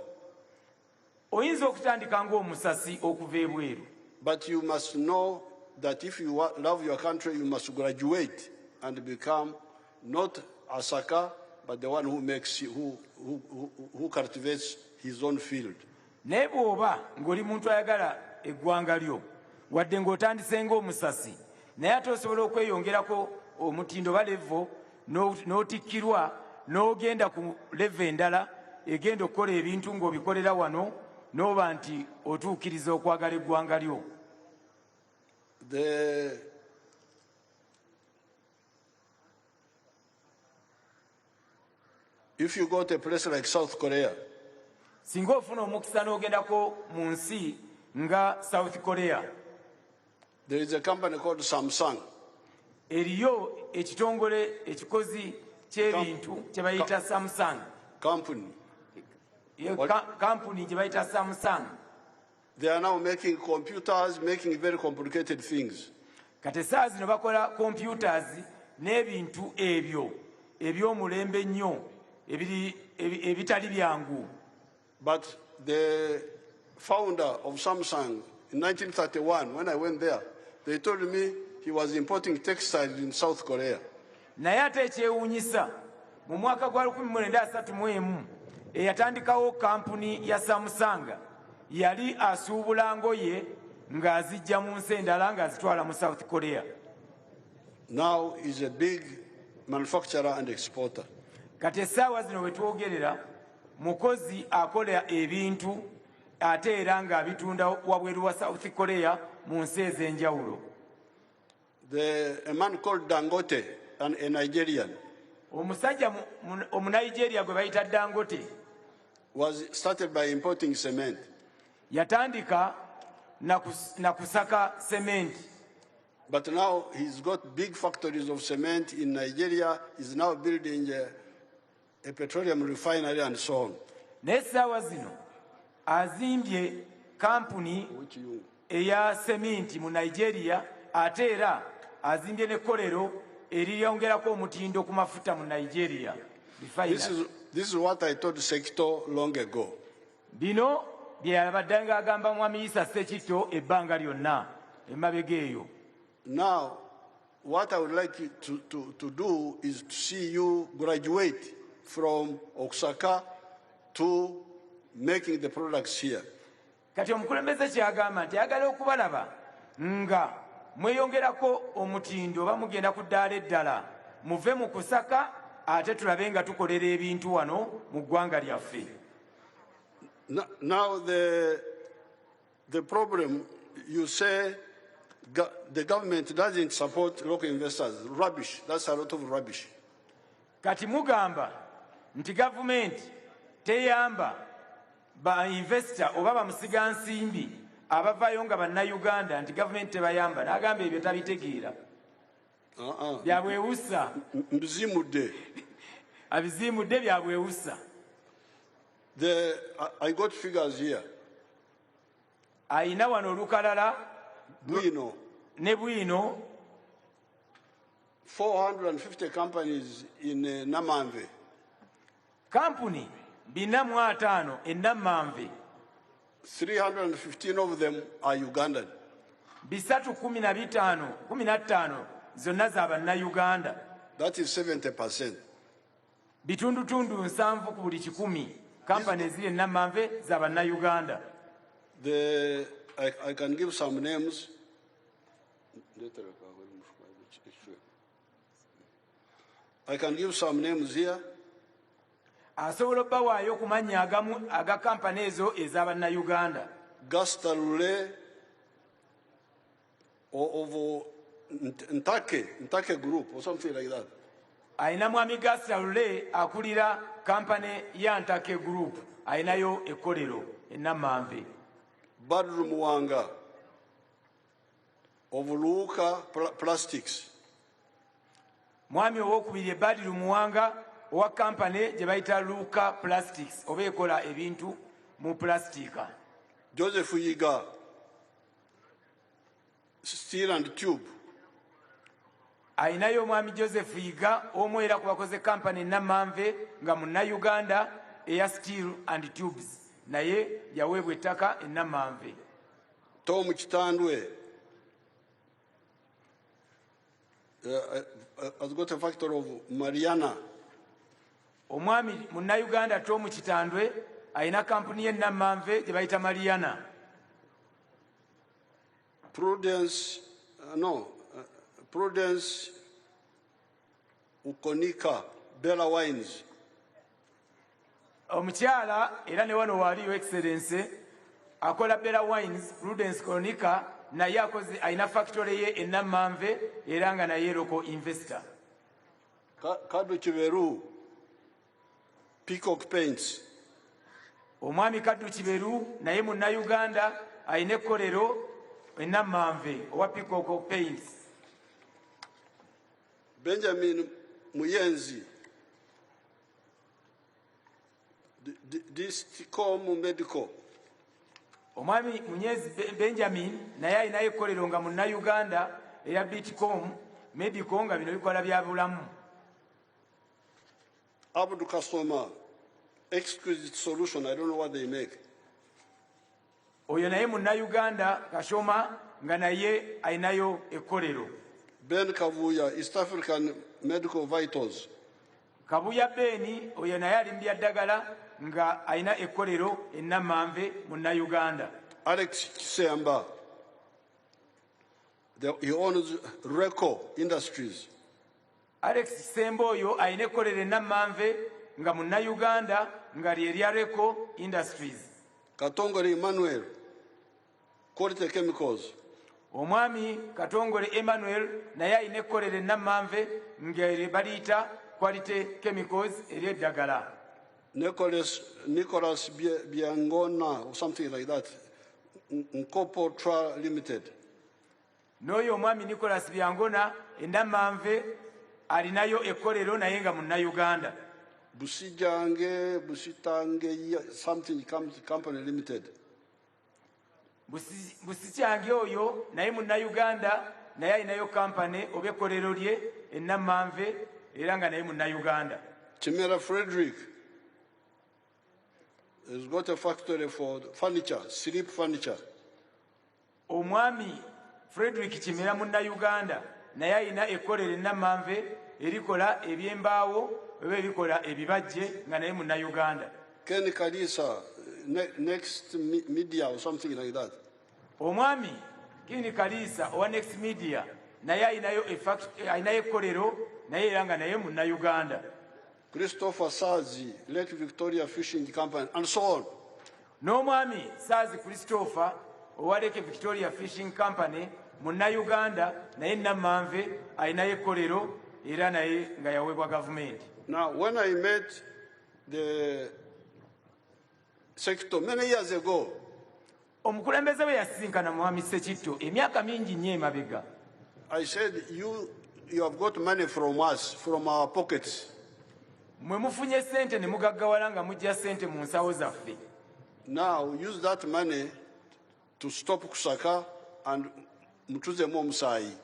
Speaker 2: Oyinza okutandika ng'omusasi okuva ebweru.
Speaker 7: But you must know that if you love your country, you must graduate and become not a sucker, but the one who makes, who cultivates his own field.
Speaker 2: Naye bw'oba ng'oli muntu ayagala eggwanga lyo wadde ng'otandise ng'omusasi naye ate osobola okweyongerako omutindo ba levo n'otikkirwa n'ogenda ku levo endala egenda okukola ebintu ng'obikolera wano n'oba nti otuukiriza okwagala eggwanga lyo.
Speaker 7: If you go to a place like South Korea,
Speaker 2: singa ofuna omukisa n'ogendako mu nsi nga South Korea,
Speaker 7: there is a company called Samsung.
Speaker 2: Eriyo ekitongole ekikozi ky'ebintu kye bayita Samsung.
Speaker 7: Company.
Speaker 2: Company gye bayita Samsung.
Speaker 7: They are now making computers, making very complicated things.
Speaker 2: Kati essaawa zino bakola computers n'ebintu ebyo eby'omulembe ennyo ebitali byangu.
Speaker 7: But the founder of Samsung in 1931, when I went there, they told me he was importing textiles in South Korea.
Speaker 2: Naye ate ekyewuunyisa mu mwaka gwa 1931 eyatandikawo kampuni ya Samsung yali asuubula ngoye ng'azijja mu nsi endala ng'azitwala mu South Korea.
Speaker 7: Now he's a big manufacturer and exporter.
Speaker 2: Kati essaawa zino we twogerera mukozi akola ebintu ate era ng'abitunda wabweru wa South Korea mu nsi ez'enjawulo.
Speaker 7: A man called Dangote, a Nigerian,
Speaker 2: omusajja omunigeria gwe bayita Dangote
Speaker 7: was started by importing cement.
Speaker 2: Yatandika na kusaka cement.
Speaker 7: But now he's got big factories of cement in Nigeria. He's now building a petroleum refinery and so on.
Speaker 2: N'essaawa zino azimbye kampuni eya cement mu Nigeria ate era azimbye n'ekkolero eriyongerako omutindo ku mafuta mu Nigeria.
Speaker 7: This is what I told Sekito long ago.
Speaker 2: Bino bye yabadde ng'agamba Mwami Issa Ssekito ebbanga lyonna emabega eyo.
Speaker 7: Now, what I would like you to do is to see you graduate from Osaka to making the products here.
Speaker 2: Kati omukulembeze kyagamba nti ayagala okubalaba nga mweyongerako omutindo oba mugenda ku ddaala eddala muve mu kusaka ate tulabe nga tukolera ebintu wano mu ggwanga lyaffe.
Speaker 7: Now the problem, you say the government doesn't support local investors. Rubbish. That's a lot of rubbish.
Speaker 2: Kati mugamba nti gavumenti teyamba ba investor oba bamusiga nsimbi abavayo nga bannayuganda nti gavumenti tebayamba. N'agamba ebyo tabitegeera. Byabwewusa.
Speaker 7: Mbizimudde.
Speaker 2: Abizimudde byabwewusa.
Speaker 7: I got figures here.
Speaker 2: Ayina wano olukalala
Speaker 7: Bwino.
Speaker 2: Ne Bwino.
Speaker 7: 450 companies in Namanve.
Speaker 2: Company 450 in Namanve.
Speaker 7: 315 of them are Ugandan.
Speaker 2: 315 zonna za bannayuganda.
Speaker 7: That is 70%.
Speaker 2: Bitundutundu 7 ku buli 100 companies ziri Namanve za bannayuganda.
Speaker 7: I can give some names. I can give some names here.
Speaker 2: Asobola obbawaayo ku mannya agamu aga kampani ezo ez'abannayuganda.
Speaker 7: Gastalule of Ntake Group or something like that.
Speaker 2: Ayina Mwami Gastalule akulira kampani ya Ntake Group. Ayinayo ekkolero e Namanve.
Speaker 7: Badru Muwanga of Luka Plastics.
Speaker 2: Mwami owokubiri Badru Muwanga owa kampani gye bayita Luka Plastics oba ekola ebintu mu plastika.
Speaker 7: Joseph Yiga, Steel and Tube.
Speaker 2: Ayinayo Mwami Joseph Yiga omu era ku bakoze kampani Namanve nga munnayuganda eya Steel and Tubes naye yaweebwa ettaka e Namanve.
Speaker 7: Tom Kitandwe has got a factory of Mariana.
Speaker 2: Omwami munnayuganda Tom Kitandwe ayina kampuni ye Namanve gye bayita Mariana.
Speaker 7: Prudence Ukonika, Bella Wines.
Speaker 2: omukyala era ne wano waali Your Excellency akola Bella Wines Prudence Konika naye akoze alina factory ye ennamanve era nga naye local investor.
Speaker 7: Kaddu Kiberu, Peacock Paints.
Speaker 2: Omwami Kaddu Kiberu naye Munnayuganda alina ekkolero ennamanve owa Peacock Paints.
Speaker 7: Benjamin Muyenzi, Disticom Medical.
Speaker 2: Omwami Munyezi Benjamin naye alina ekkolero nga Munnayuganda eya Bitcom Medical nga bino bikola bya bulamu.
Speaker 7: Abdul Kasoma, Exquisite Solution, I don't know what they make.
Speaker 2: Oyo naye Munnayuganda Kashoma nga naye alinayo ekkolero.
Speaker 7: Ben Kavuya, East African Medical Vitals.
Speaker 2: Kabuya Beni oyo naye alimbya ddagala nga alina ekkolero ennamanve Munnayuganda.
Speaker 7: Alex Kisemba, he owns Reco Industries.
Speaker 2: Alex Kisemba oyo alina ekkolero ennamanve nga Munnayuganda nga lye lya Reco Industries.
Speaker 7: Katongole Emmanuel, Quality Chemicals.
Speaker 2: Omwami Katongole Emmanuel naye alina ekkolero ennamanve nga lye baliyita Quality Chemicals ery'eddagala.
Speaker 7: Nicholas Biangona or something like that. Nkopo Tra Limited.
Speaker 2: N'oyo omwami Nicholas Byangona ennamanve alinayo ekkolero naye nga Munnayuganda.
Speaker 7: Busitange something company limited.
Speaker 2: Busitange oyo naye Munnayuganda naye alinayo company oba ekkolero lye ennamanve era nga naye Munnayuganda.
Speaker 7: Chimera Frederick has got a factory for furniture, sleep furniture.
Speaker 2: Omwami Frederick Chimera Munnayuganda naye alina ekkolero ennamanve erikola ebyembaawo oba ebikola ebibajje nga naye Munnayuganda.
Speaker 7: Ken Kalisa, Next Media or something like that.
Speaker 2: Omwami Ken Kalisa owa Next Media naye alinayo ekkolero naye era nga naye Munnayuganda.
Speaker 7: Christopher Sazi, Lake Victoria Fishing Company, and so on.
Speaker 2: N'omwami Sazi Christopher owa Lake Victoria Fishing Company Munnayuganda naye nnamanve alinayo ekkolero era naye nga yaweebwa gavumenti.
Speaker 7: Now, when I met the sector many years ago,
Speaker 2: omukulembeze bwe yasisinkana Mwami Ssekitto emyaka mingi nnyo emabega,
Speaker 7: I said, you have got money from us, from our pockets.
Speaker 2: mwe mufunye ssente ne mugaggawala nga mujja ssente mu nsawo zaffe.
Speaker 7: Now use that money to stop kusaka and mutuzemu omusaayi.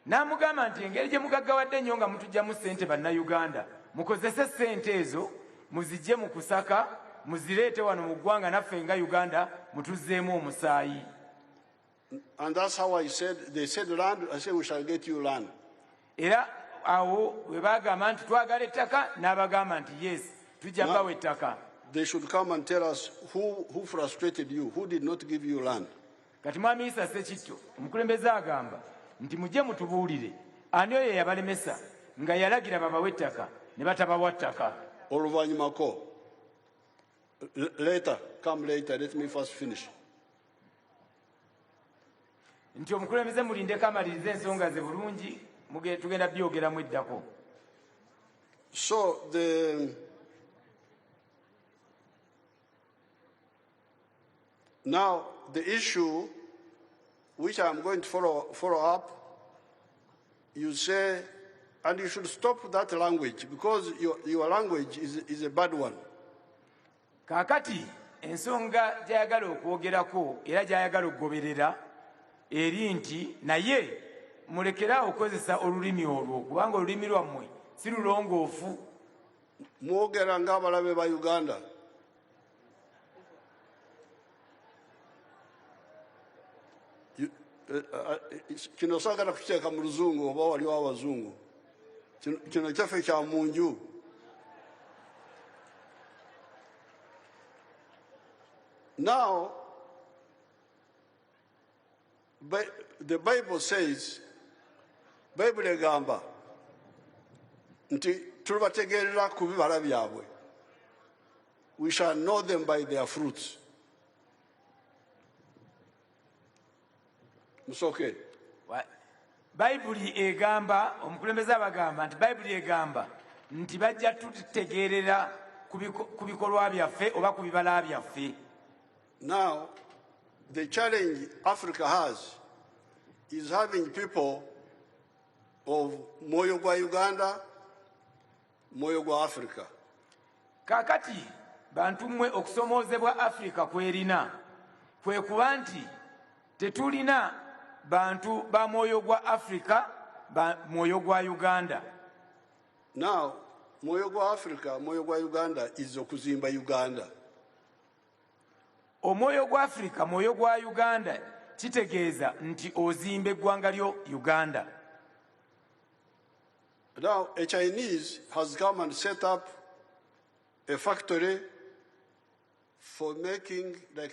Speaker 2: N'amugamba nti engeri gye mugaggawadde nnyo nga mutujjamu ssente Bannayuganda, mukozese ssente ezo muzijje mu kusaka muzireete wano mu ggwanga naffe nga Uganda mutuzzeemu omusaayi.
Speaker 7: And that's how I said, they said land, I said we shall get you land.
Speaker 2: Era awo we baagamba nti twagala ettaka n'abagamba nti yes tujja bawa ettaka.
Speaker 7: They should come and tell us who frustrated you, who did not give you land.
Speaker 2: Kati Mwami Issa Ssekitto omukulembeze agamba nti mujje mutubuulire ani oyo yabalemesa nga yalagira babawe ettaka ne batabawa ttaka.
Speaker 7: Oluvanyumako. Later, come later, let me first finish.
Speaker 2: Nti omukulembeze mulindeko amalirize ensonga ze bulungi tugenda byogeramu eddako.
Speaker 7: So now the issue which I'm going to follow up, you say, and you should stop that language because your language is a bad one.
Speaker 2: Kaakati ensonga gy'ayagala okwogerako era gy'ayagala okugoberera eri nti naye mulekerawo okukozesa olulimi olwo kubanga olulimi lwammwe si lulongoofu.
Speaker 7: Mwogera ng'abalabe ba Uganda. Kino saagala kukiteeka mu luzungu oba waliwo abazungu. Kino kyaffe kya munju. Now, the Bible says, Bible egamba nti tubategeerera ku bibala byabwe. we shall know them by their fruits. Musoke.
Speaker 2: Bayibuli egamba, omukulembeze abagamba nti Bayibuli egamba nti bajja tutegeerera ku bikolwa byaffe oba ku bibala byaffe.
Speaker 7: Now, the challenge Africa has is having people of moyo gwa Uganda, moyo gwa Africa.
Speaker 2: Kakati bantu mmwe okusomoozebwa Africa kwerina kwe kuba nti tetulina bantu ba moyo gwa Africa ba moyo gwa Uganda.
Speaker 7: Now, moyo gwa Africa, moyo gwa Uganda is okuzimba Uganda.
Speaker 2: Omwoyo gwa Africa, moyo gwa Uganda kitegeeza nti ozimba eggwanga lyo Uganda.
Speaker 7: Now, a Chinese has come and set up a factory for making like